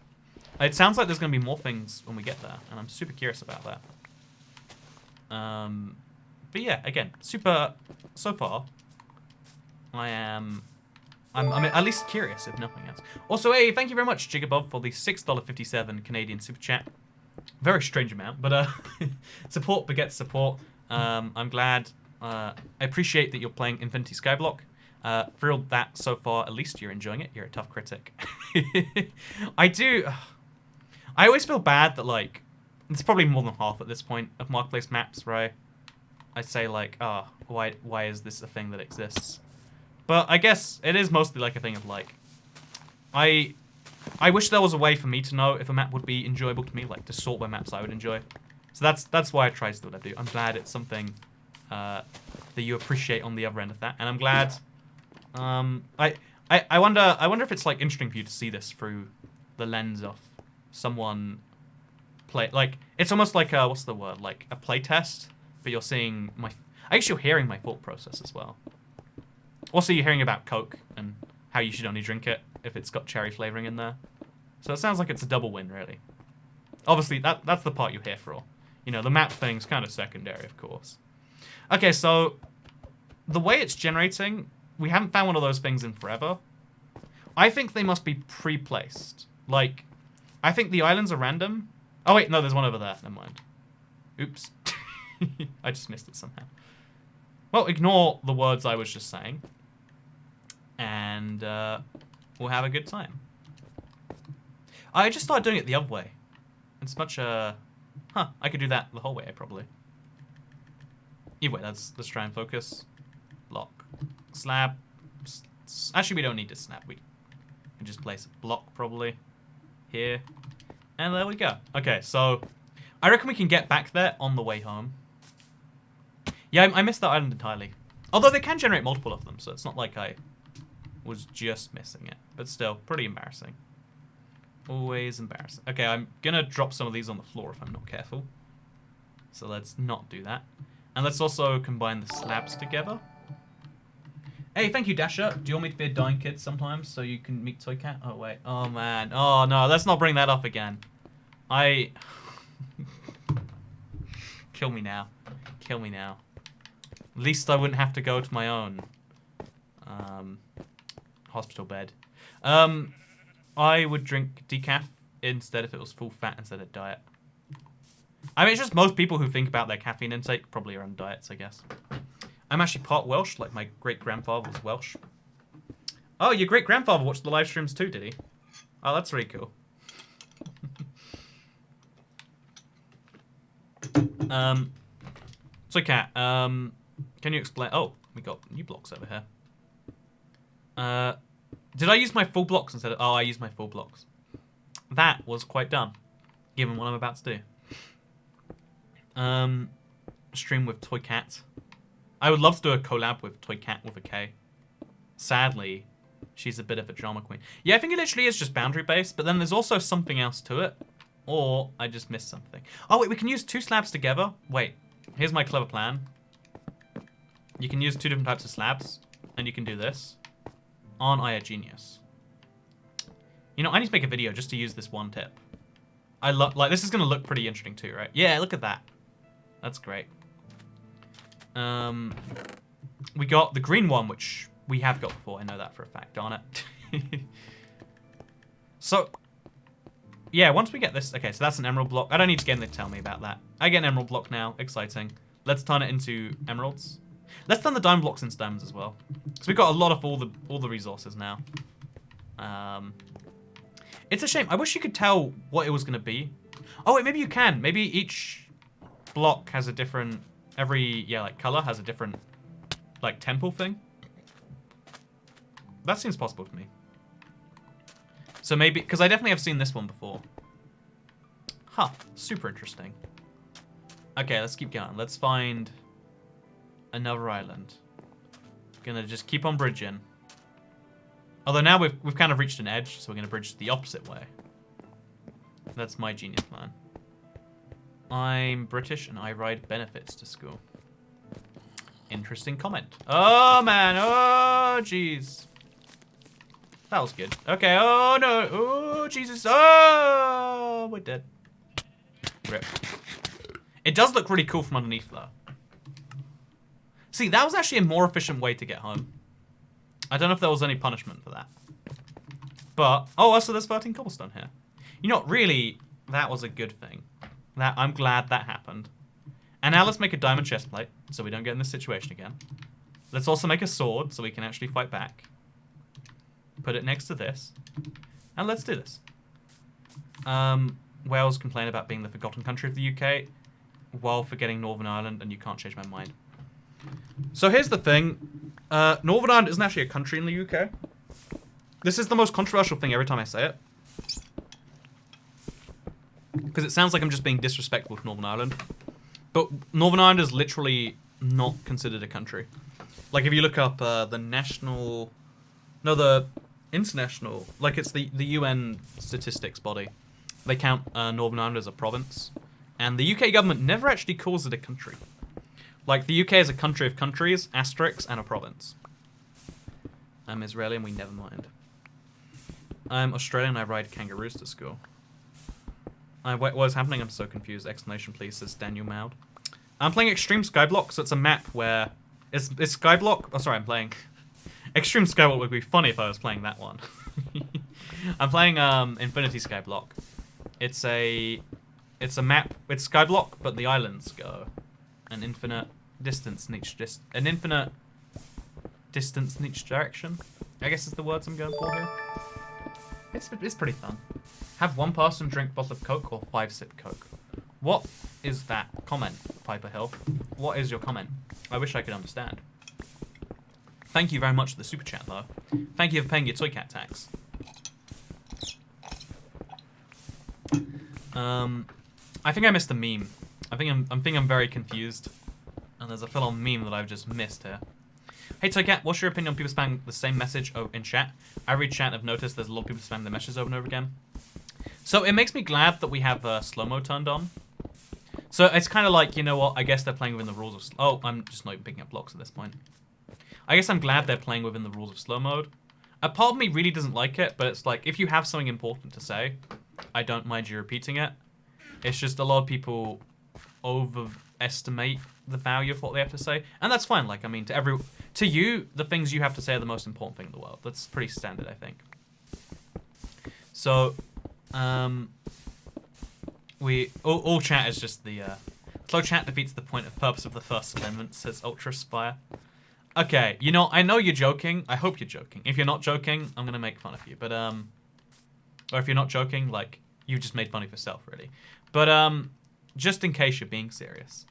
It sounds like there's going to be more things when we get there, and I'm super curious about that. But yeah, again, so far, I'm at least curious, if nothing else. Also, hey, thank you very much, Jigabob, for the $6.57 Canadian super chat. Very strange amount, but support begets support. I'm glad. I appreciate that you're playing Infinity Skyblock. Thrilled that so far, at least you're enjoying it. You're a tough critic. I always feel bad that, like, it's probably more than half at this point of Marketplace maps, right? I say, like, why is this a thing that exists? But I guess it is mostly like a thing of, like, I wish there was a way for me to know if a map would be enjoyable to me, like to sort where maps I would enjoy. So that's why I try to do what I do. I'm glad it's something that you appreciate on the other end of that, and I'm glad. I wonder if it's, like, interesting for you to see this through the lens of someone play. Like, it's almost like what's the word? Like a play test, but you're seeing I guess you're hearing my thought process as well. Also, you're hearing about Coke and how you should only drink it if it's got cherry flavoring in there. So it sounds like it's a double win, really. Obviously, that's the part you're here for. You know, the map thing's kind of secondary, of course. Okay, so the way it's generating, we haven't found one of those things in forever. I think they must be pre-placed. Like, I think the islands are random. Oh, wait, no, there's one over there. Never mind. Oops. I just missed it somehow. Well, ignore the words I was just saying. And we'll have a good time. I just started doing it the other way. It's much, I could do that the whole way, probably. Either way, let's try and focus. Block. Slab. Actually, we don't need to slab. We can just place a block, probably. Here. And there we go. Okay, so I reckon we can get back there on the way home. Yeah, I missed that island entirely. Although they can generate multiple of them, so it's not like I was just missing it. But still, pretty embarrassing. Always embarrassing. Okay, I'm gonna drop some of these on the floor if I'm not careful. So let's not do that. And let's also combine the slabs together. Hey, thank you, Dasher. Do you want me to be a dying kid sometimes so you can meet Toy Cat? Oh, wait. Oh, man. Oh, no. Let's not bring that up again. Kill me now. Kill me now. At least I wouldn't have to go to my own hospital bed. I would drink decaf instead if it was full fat instead of diet. I mean, it's just most people who think about their caffeine intake probably are on diets, I guess. I'm actually part Welsh, like my great-grandfather was Welsh. Oh, your great-grandfather watched the live streams too, did he? Oh, that's really cool. So, Kat, can you explain... Oh, we got new blocks over here. Did I use my full blocks instead of... Oh, I used my full blocks. That was quite dumb, given what I'm about to do. Stream with Toy Cat. I would love to do a collab with Toy Cat with a K. Sadly, she's a bit of a drama queen. Yeah, I think it literally is just boundary-based, but then there's also something else to it. Or I just missed something. Oh, wait, we can use two slabs together? Wait, here's my clever plan. You can use two different types of slabs, and you can do this. Aren't I a genius? You know, I need to make a video just to use this one tip. I love, like, this is going to look pretty interesting too, right? Yeah, look at that. That's great. We got the green one, which we have got before. I know that for a fact, darn it. So, yeah, once we get this... Okay, so that's an emerald block. I don't need to get in to tell me about that. I get an emerald block now. Exciting. Let's turn it into emeralds. Let's turn the diamond blocks into diamonds as well. So we've got a lot of all the resources now. It's a shame. I wish you could tell what it was going to be. Oh, wait, maybe you can. Maybe each block has a different... like, color has a different, like, temple thing. That seems possible to me. So maybe... Because I definitely have seen this one before. Huh. Super interesting. Okay, let's keep going. Let's find another island. Gonna just keep on bridging. Although now we've kind of reached an edge, so we're gonna bridge the opposite way. That's my genius plan. I'm British and I ride benefits to school. Interesting comment. Oh man, oh jeez. That was good. Okay, oh no, oh Jesus, oh, we're dead. Rip. It does look really cool from underneath though. See, that was actually a more efficient way to get home. I don't know if there was any punishment for that. But, oh, so there's 13 cobblestone here. You know what, really, that was a good thing. I'm glad that happened. And now let's make a diamond chest plate, so we don't get in this situation again. Let's also make a sword, so we can actually fight back. Put it next to this. And let's do this. Wales complain about being the forgotten country of the UK, while forgetting Northern Ireland, and you can't change my mind. So here's the thing. Northern Ireland isn't actually a country in the UK. This is the most controversial thing every time I say it. Because it sounds like I'm just being disrespectful to Northern Ireland. But Northern Ireland is literally not considered a country. Like if you look up the national... No, the international... Like it's the UN statistics body. They count Northern Ireland as a province. And the UK government never actually calls it a country. Like, the UK is a country of countries, asterisks, and a province. I'm Israeli and we never mind. I'm Australian and I ride kangaroos to school. What is happening? I'm so confused. Explanation, please, says Daniel Moud. I'm playing Extreme Skyblock, so it's a map where... Is Skyblock... Oh, sorry, I'm playing... Extreme Skyblock would be funny if I was playing that one. I'm playing Infinity Skyblock. It's a map with Skyblock, but the islands go an infinite distance in each direction. I guess is the words I'm going for here. It's pretty fun. Have one person drink a bottle of Coke or 5-sip Coke. What is that comment, Piper Hill? What is your comment? I wish I could understand. Thank you very much for the super chat, though. Thank you for paying your Toy Cat tax. I think I missed a meme. I think I'm very confused. And there's a full-on meme that I've just missed here. Hey Toycat, what's your opinion on people spamming the same message in chat? I read chat and have noticed there's a lot of people spamming the messages over and over again. So it makes me glad that we have slow-mo turned on. So it's kind of like, you know what, I guess they're playing within the rules of... Oh, I'm just not even picking up blocks at this point. I guess I'm glad they're playing within the rules of slow mode. A part of me really doesn't like it, but it's like, if you have something important to say, I don't mind you repeating it. It's just a lot of people overestimate the value of what they have to say. And that's fine. Like, I mean, to you, the things you have to say are the most important thing in the world. That's pretty standard, I think. So, all chat is just the, slow chat defeats the point of purpose of the First Amendment, says Ultraspire. Okay, you know, I know you're joking. I hope you're joking. If you're not joking, I'm gonna make fun of you. But, or if you're not joking, like, you just made fun of yourself, really. But, just in case you're being serious.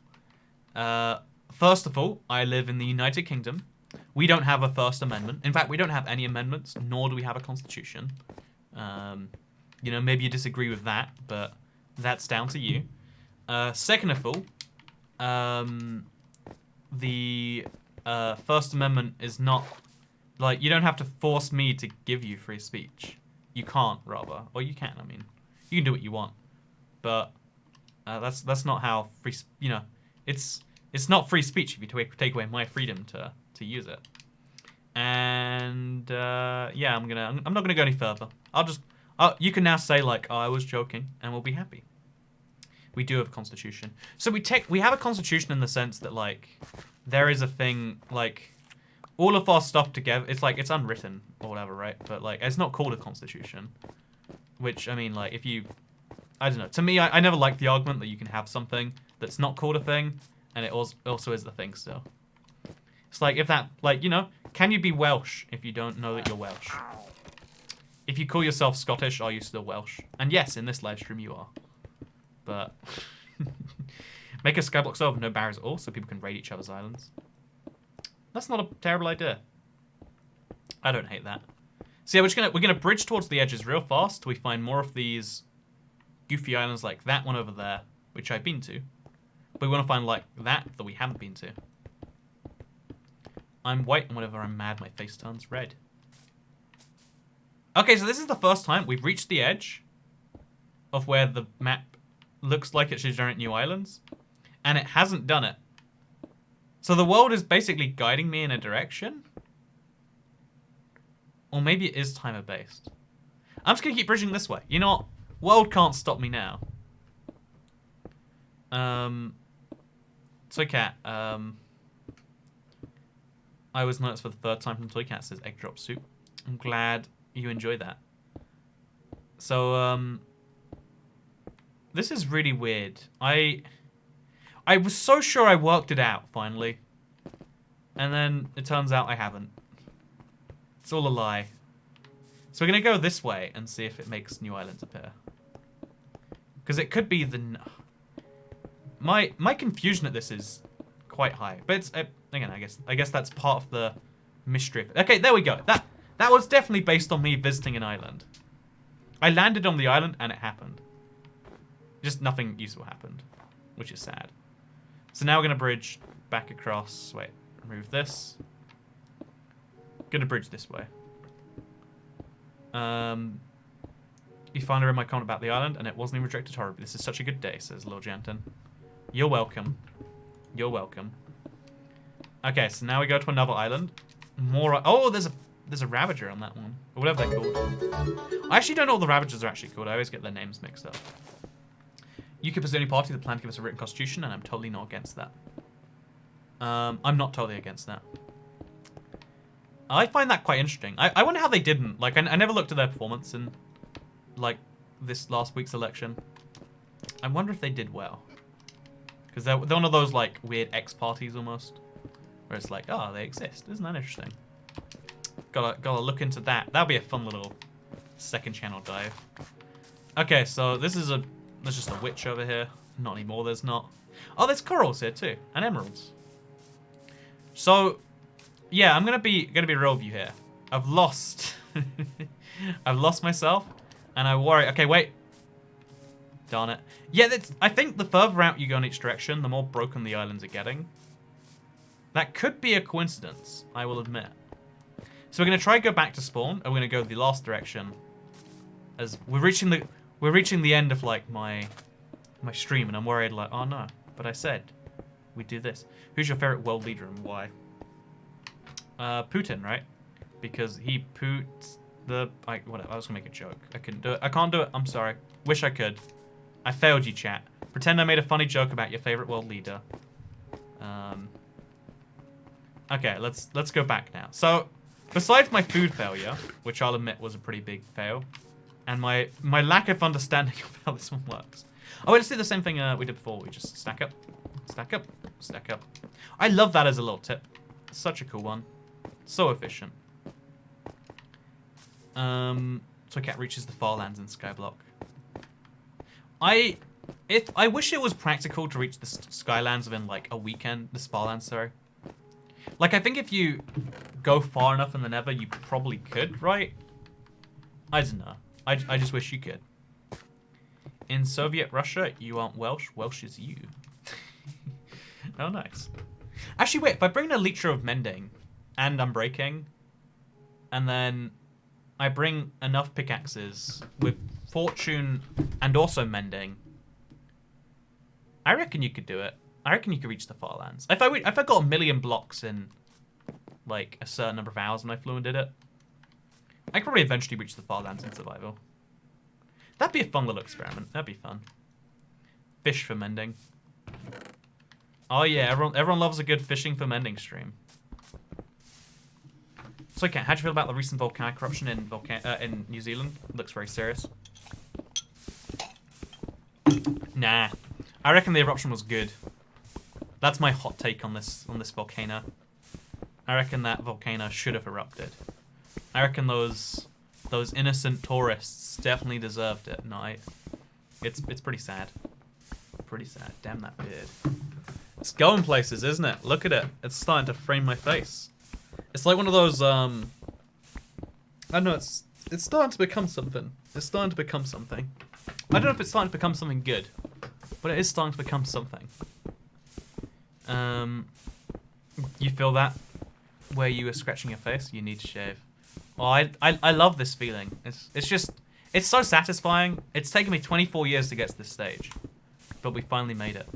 First of all, I live in the United Kingdom. We don't have a First Amendment. In fact, we don't have any amendments, nor do we have a constitution. You know, maybe you disagree with that, but that's down to you. Second of all, the First Amendment is not, like, you don't have to force me to give you free speech. You can't, rather. Or you can, I mean. You can do what you want. But that's not how free, you know, it's not free speech if you take away my freedom to use it. And yeah, I'm not gonna go any further. You can now say like, oh, I was joking, and we'll be happy. We do have a constitution. So we have a constitution in the sense that like there is a thing like all of our stuff together. It's like it's unwritten or whatever, right? But like it's not called a constitution. Which I mean, like if you, I don't know. To me, I never liked the argument that you can have something that's not called a thing, and it also is the thing still. It's like, if that, like, you know, can you be Welsh if you don't know that you're Welsh? If you call yourself Scottish, are you still Welsh? And yes, in this live stream you are. But make a skyblock server with no barriers at all so people can raid each other's islands. That's not a terrible idea. I don't hate that. So yeah, we're gonna bridge towards the edges real fast till we find more of these goofy islands like that one over there, which I've been to. But we want to find like that we haven't been to. I'm white, and whenever I'm mad, my face turns red. Okay, so this is the first time we've reached the edge of where the map looks like it should generate new islands, and it hasn't done it. So the world is basically guiding me in a direction. Or maybe it is timer-based. I'm just going to keep bridging this way. You know what? World can't stop me now. Toycat. I was noticed for the third time from Toycat says egg drop soup. I'm glad you enjoy that. So, this is really weird. I was so sure I worked it out, finally. And then it turns out I haven't. It's all a lie. So we're going to go this way and see if it makes new islands appear. Because it could be the... My confusion at this is quite high. But it's, again, I guess that's part of the mystery. Okay, there we go. That was definitely based on me visiting an island. I landed on the island and it happened. Just nothing useful happened, which is sad. So now we're going to bridge back across. Wait, remove this. Gonna bridge this way. You finally read my comment about the island, and it wasn't even rejected horribly. This is such a good day, says Lil Janton. You're welcome. You're welcome. Okay, so now we go to another island. More. Oh, there's a Ravager on that one, or whatever they're called. I actually don't know what the Ravagers are actually called. I always get their names mixed up. UKIP is the only party that planned to give us a written constitution, and I'm totally not against that. I'm not totally against that. I find that quite interesting. I wonder how they didn't. Like, I never looked at their performance in, like, this last week's election. I wonder if they did well. Because they're one of those, like, weird X-parties almost. Where it's like, oh, they exist. Isn't that interesting? Gotta look into that. That'll be a fun little second channel dive. Okay, so there's just a witch over here. Not anymore, there's not. Oh, there's corals here too. And emeralds. So... yeah, I'm gonna be real with you here. I've lost. I've lost myself, and I worry. Okay, wait. Darn it. Yeah, I think the further out you go in each direction, the more broken the islands are getting. That could be a coincidence, I will admit. So we're gonna try to go back to spawn, and we're gonna go the last direction. As we're reaching the end of like my stream, and I'm worried like, oh no, but I said we'd do this. Who's your favorite world leader and why? Putin, right? Because he whatever, I was gonna make a joke. I couldn't do it. I can't do it. I'm sorry. Wish I could. I failed you, chat. Pretend I made a funny joke about your favorite world leader. Okay, let's go back now. So, besides my food failure, which I'll admit was a pretty big fail, and my lack of understanding of how this one works. Oh, wait, let's do the same thing we did before. We just stack up, stack up, stack up. I love that as a little tip. Such a cool one. So efficient. Toycat reaches the far lands in Skyblock. I wish it was practical to reach the Skylands within like a weekend. The Sparlands, sorry. Like, I think if you go far enough in the Nether, you probably could, right? I don't know. I just wish you could. In Soviet Russia, you aren't Welsh. Welsh is you. Oh, nice. Actually, wait. If I bring an Elytra of Mending and Unbreaking, and then I bring enough pickaxes with Fortune and also Mending, I reckon you could do it. I reckon you could reach the far lands. If I got 1 million blocks in like a certain number of hours when I flew and did it, I could probably eventually reach the far lands in survival. That'd be a fun little experiment. That'd be fun. Fish for Mending. Oh yeah, everyone loves a good fishing for Mending stream. So, okay, how'd you feel about the recent volcanic eruption in New Zealand? Looks very serious. Nah, I reckon the eruption was good. That's my hot take on this volcano. I reckon that volcano should have erupted. I reckon those innocent tourists definitely deserved it. No, it's pretty sad. Pretty sad. Damn that beard. It's going places, isn't it? Look at it. It's starting to frame my face. It's like one of those I don't know, it's starting to become something. It's starting to become something. I don't know if it's starting to become something good, but it is starting to become something. You feel that? Where you were scratching your face? You need to shave. Oh, I love this feeling. It's so satisfying. It's taken me 24 years to get to this stage, but we finally made it.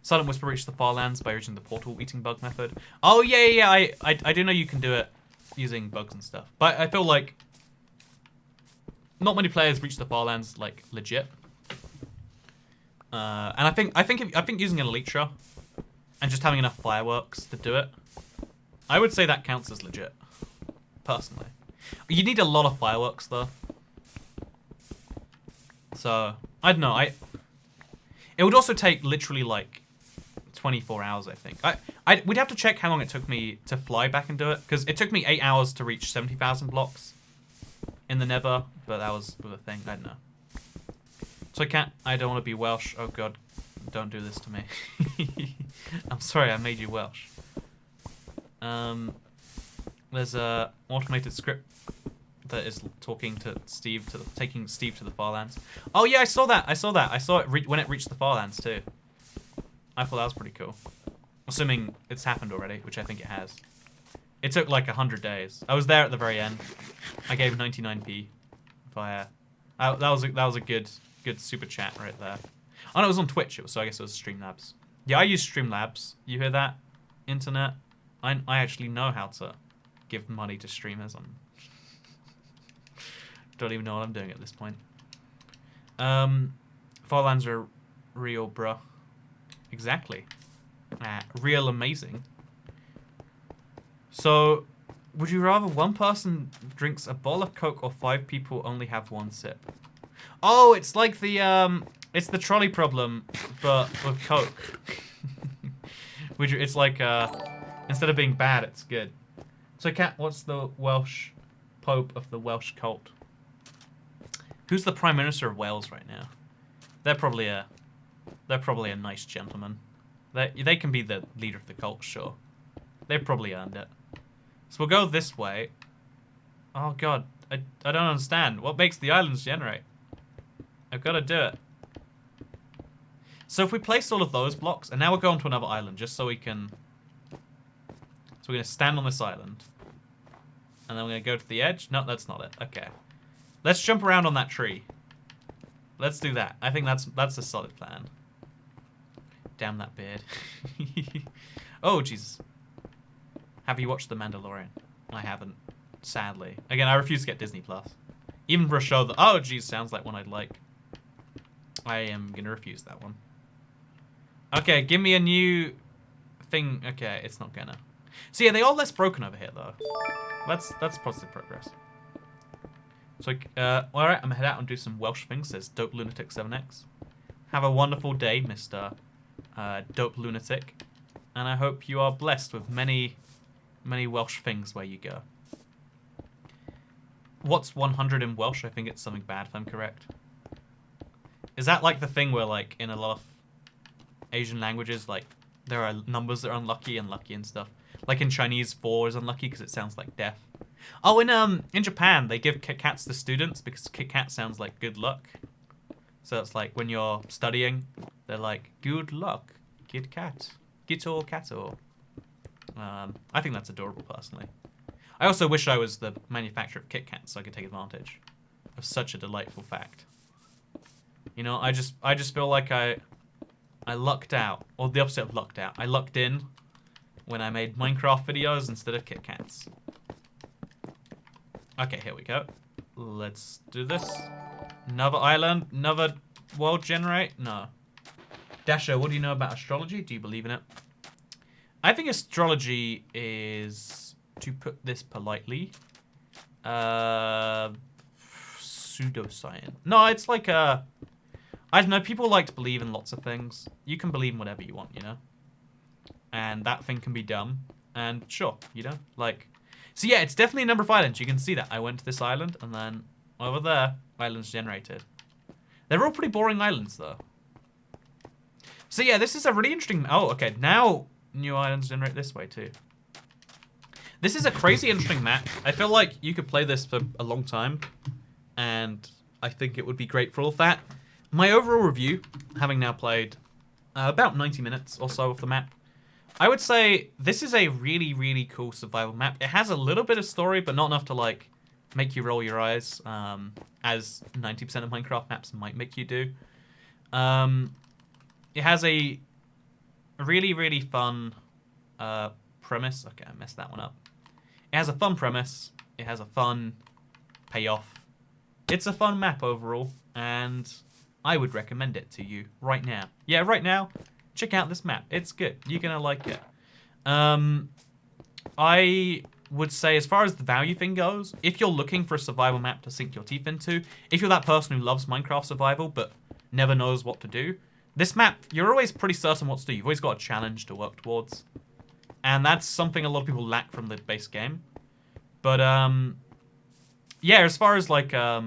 Silent Whisper reached the far lands by using the portal eating bug method. Oh yeah. I do know you can do it using bugs and stuff, but I feel like not many players reach the far lands like legit. And I think using an elytra and just having enough fireworks to do it, I would say that counts as legit. Personally, you need a lot of fireworks though. So I don't know. It would also take literally like 24 hours, I think. We'd have to check how long it took me to fly back and do it, because it took me 8 hours to reach 70,000 blocks in the Nether, but that was with a thing. I don't know. So I don't want to be Welsh. Oh god, don't do this to me. I'm sorry, I made you Welsh. There's a automated script that is talking to Steve, taking Steve to the Farlands. Oh yeah, I saw that. I saw it when it reached the Farlands too. I thought that was pretty cool. Assuming it's happened already, which I think it has. It took like 100 days. I was there at the very end. I gave 99p via. That was a good super chat right there. Oh no, it was on Twitch. So I guess it was Streamlabs. Yeah, I use Streamlabs. You hear that? Internet. I actually know how to give money to streamers. Don't even know what I'm doing at this point. Farlands are real, bruh. Exactly. Real amazing. So, would you rather one person drinks a bottle of Coke or 5 people only have 1 sip? Oh, it's like it's the trolley problem, but with Coke. It's like, instead of being bad, it's good. So, Kat, what's the Welsh Pope of the Welsh cult? Who's the Prime Minister of Wales right now? They're probably a nice gentleman. They can be the leader of the cult, sure. They probably earned it. So we'll go this way. Oh god, I don't understand. What makes the islands generate? I've got to do it. So if we place all of those blocks, and now we're going to another island, just so we can... So we're going to stand on this island. And then we're going to go to the edge. No, that's not it. Okay. Let's jump around on that tree. Let's do that. I think that's a solid plan. Damn that beard. Oh, Jesus. Have you watched The Mandalorian? I haven't. Sadly. Again, I refuse to get Disney Plus. Even for a show that... Oh, geez, sounds like one I'd like. I am going to refuse that one. Okay, give me a new thing. Okay, it's not gonna. So yeah, they are less broken over here, though. That's positive progress. So, alright, I'm gonna head out and do some Welsh things, says Dope Lunatic 7X. Have a wonderful day, Mr. Dope Lunatic. And I hope you are blessed with many, many Welsh things where you go. What's 100 in Welsh? I think it's something bad, if I'm correct. Is that like the thing where, like, in a lot of Asian languages, like, there are numbers that are unlucky and lucky and stuff? Like in Chinese, 4 is unlucky because it sounds like death. Oh, in Japan, they give Kit Kats to students because Kit Kat sounds like good luck. So it's like when you're studying, they're like, good luck, Kit Kat. Gito Kato. I think that's adorable, personally. I also wish I was the manufacturer of Kit Kats so I could take advantage of such a delightful fact. You know, I just feel like I lucked out. Or the opposite of lucked out. I lucked in when I made Minecraft videos instead of Kit Kats. Okay, here we go. Let's do this. Another island, another world generate? No. Dasher, what do you know about astrology? Do you believe in it? I think astrology is, to put this politely, pseudoscience. No, it's like I don't know, people like to believe in lots of things. You can believe in whatever you want, you know? and that thing can be dumb. And sure, you know, like... So yeah, it's definitely a number of islands. You can see that. I went to this island, and then over there, islands generated. They're all pretty boring islands, though. So yeah, this is a really interesting... Oh, okay, now new islands generate this way, too. This is a crazy interesting map. I feel like you could play this for a long time, and I think it would be great for all of that. My overall review, having now played about 90 minutes or so of the map, I would say this is a really, really cool survival map. It has a little bit of story, but not enough to, like, make you roll your eyes, as 90% of Minecraft maps might make you do. It has a really, really fun premise. Okay, I messed that one up. It has a fun premise. It has a fun payoff. It's a fun map overall, and I would recommend it to you right now. Yeah, right now, check out this map. It's good. You're going to like it. I would say, as far as the value thing goes, if you're looking for a survival map to sink your teeth into, if you're that person who loves Minecraft survival but never knows what to do, this map, you're always pretty certain what to do. You've always got a challenge to work towards. And that's something a lot of people lack from the base game. But, yeah, as far as, like, I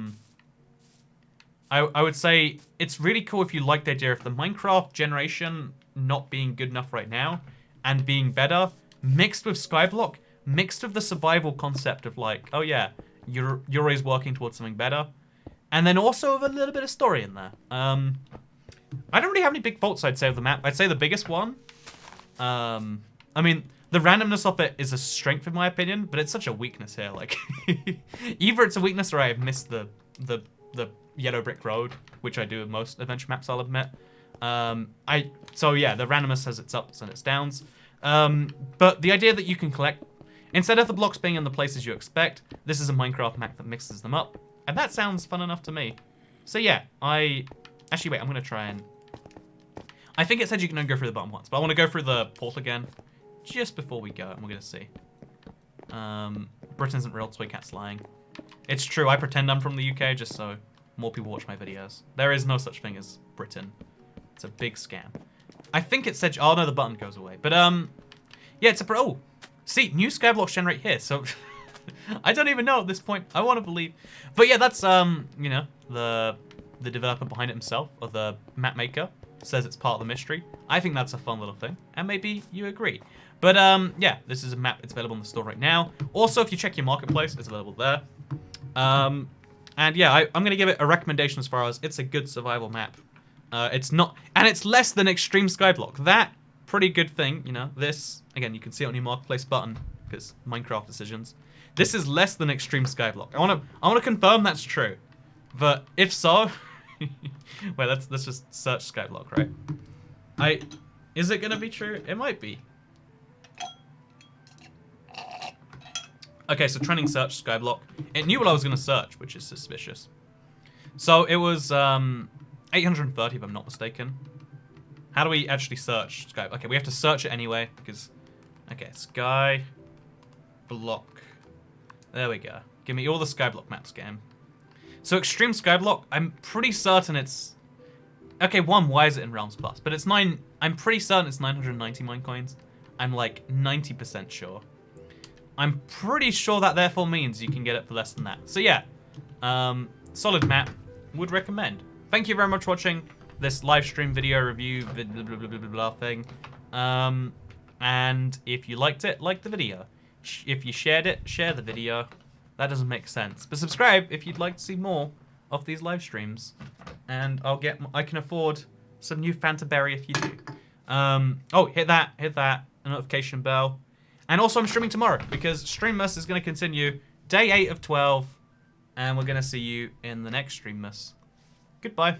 would say it's really cool if you like the idea of the Minecraft generation not being good enough right now and being better, mixed with Skyblock, mixed with the survival concept of, like, oh, yeah, you're always working towards something better. And then also with a little bit of story in there. I don't really have any big faults, I'd say, of the map. I'd say the biggest one, I mean, the randomness of it is a strength in my opinion, but it's such a weakness here. Like, either it's a weakness or I have missed the yellow brick road, which I do with most adventure maps, I'll admit. So yeah, the randomness has its ups and its downs. But the idea that you can collect, instead of the blocks being in the places you expect, this is a Minecraft map that mixes them up. And that sounds fun enough to me. So yeah, actually, wait, I'm going to try and... I think it said you can only go through the bottom once, but I want to go through the portal again just before we go, and we're going to see. Britain isn't real, Toy Cat's lying. It's true, I pretend I'm from the UK just so more people watch my videos. There is no such thing as Britain. It's a big scam. I think it said... Oh, no, the button goes away. But, yeah, it's a... Oh, see, new Skyblocks generate here, so... I don't even know at this point. I want to believe. But yeah, that's, you know, the developer behind it himself, or the map maker, says it's part of the mystery. I think that's a fun little thing, and maybe you agree. But, yeah, this is a map. It's available in the store right now. Also, if you check your marketplace, it's available there. And yeah, I'm going to give it a recommendation as far as it's a good survival map. It's not, and it's less than Extreme Skyblock. That, pretty good thing, you know. This, again, you can see it on your marketplace button, because Minecraft decisions. This is less than Extreme Skyblock. I want to confirm that's true. But if so, wait, let's just search Skyblock, right? Is it gonna be true? It might be. Okay, so trending search Skyblock. It knew what I was gonna search, which is suspicious. So it was 830 if I'm not mistaken. How do we actually search Sky? Okay, we have to search it anyway because. Okay, Skyblock. There we go. Give me all the Skyblock maps, game. So Extreme Skyblock, I'm pretty certain it's... Okay, why is it in Realms Plus? But it's 9... I'm pretty certain it's 990 mine coins. I'm like 90% sure. I'm pretty sure that therefore means you can get it for less than that. So yeah, solid map, would recommend. Thank you very much for watching this live stream video review blah, blah, blah, blah, blah thing. And if you liked it, like the video. If you shared it, share the video. That doesn't make sense. But subscribe if you'd like to see more of these live streams. And I can afford some new Fanta Berry if you do. Oh, hit that notification bell. And also I'm streaming tomorrow because Streammas is going to continue day 8 of 12. And we're going to see you in the next Streammas. Goodbye.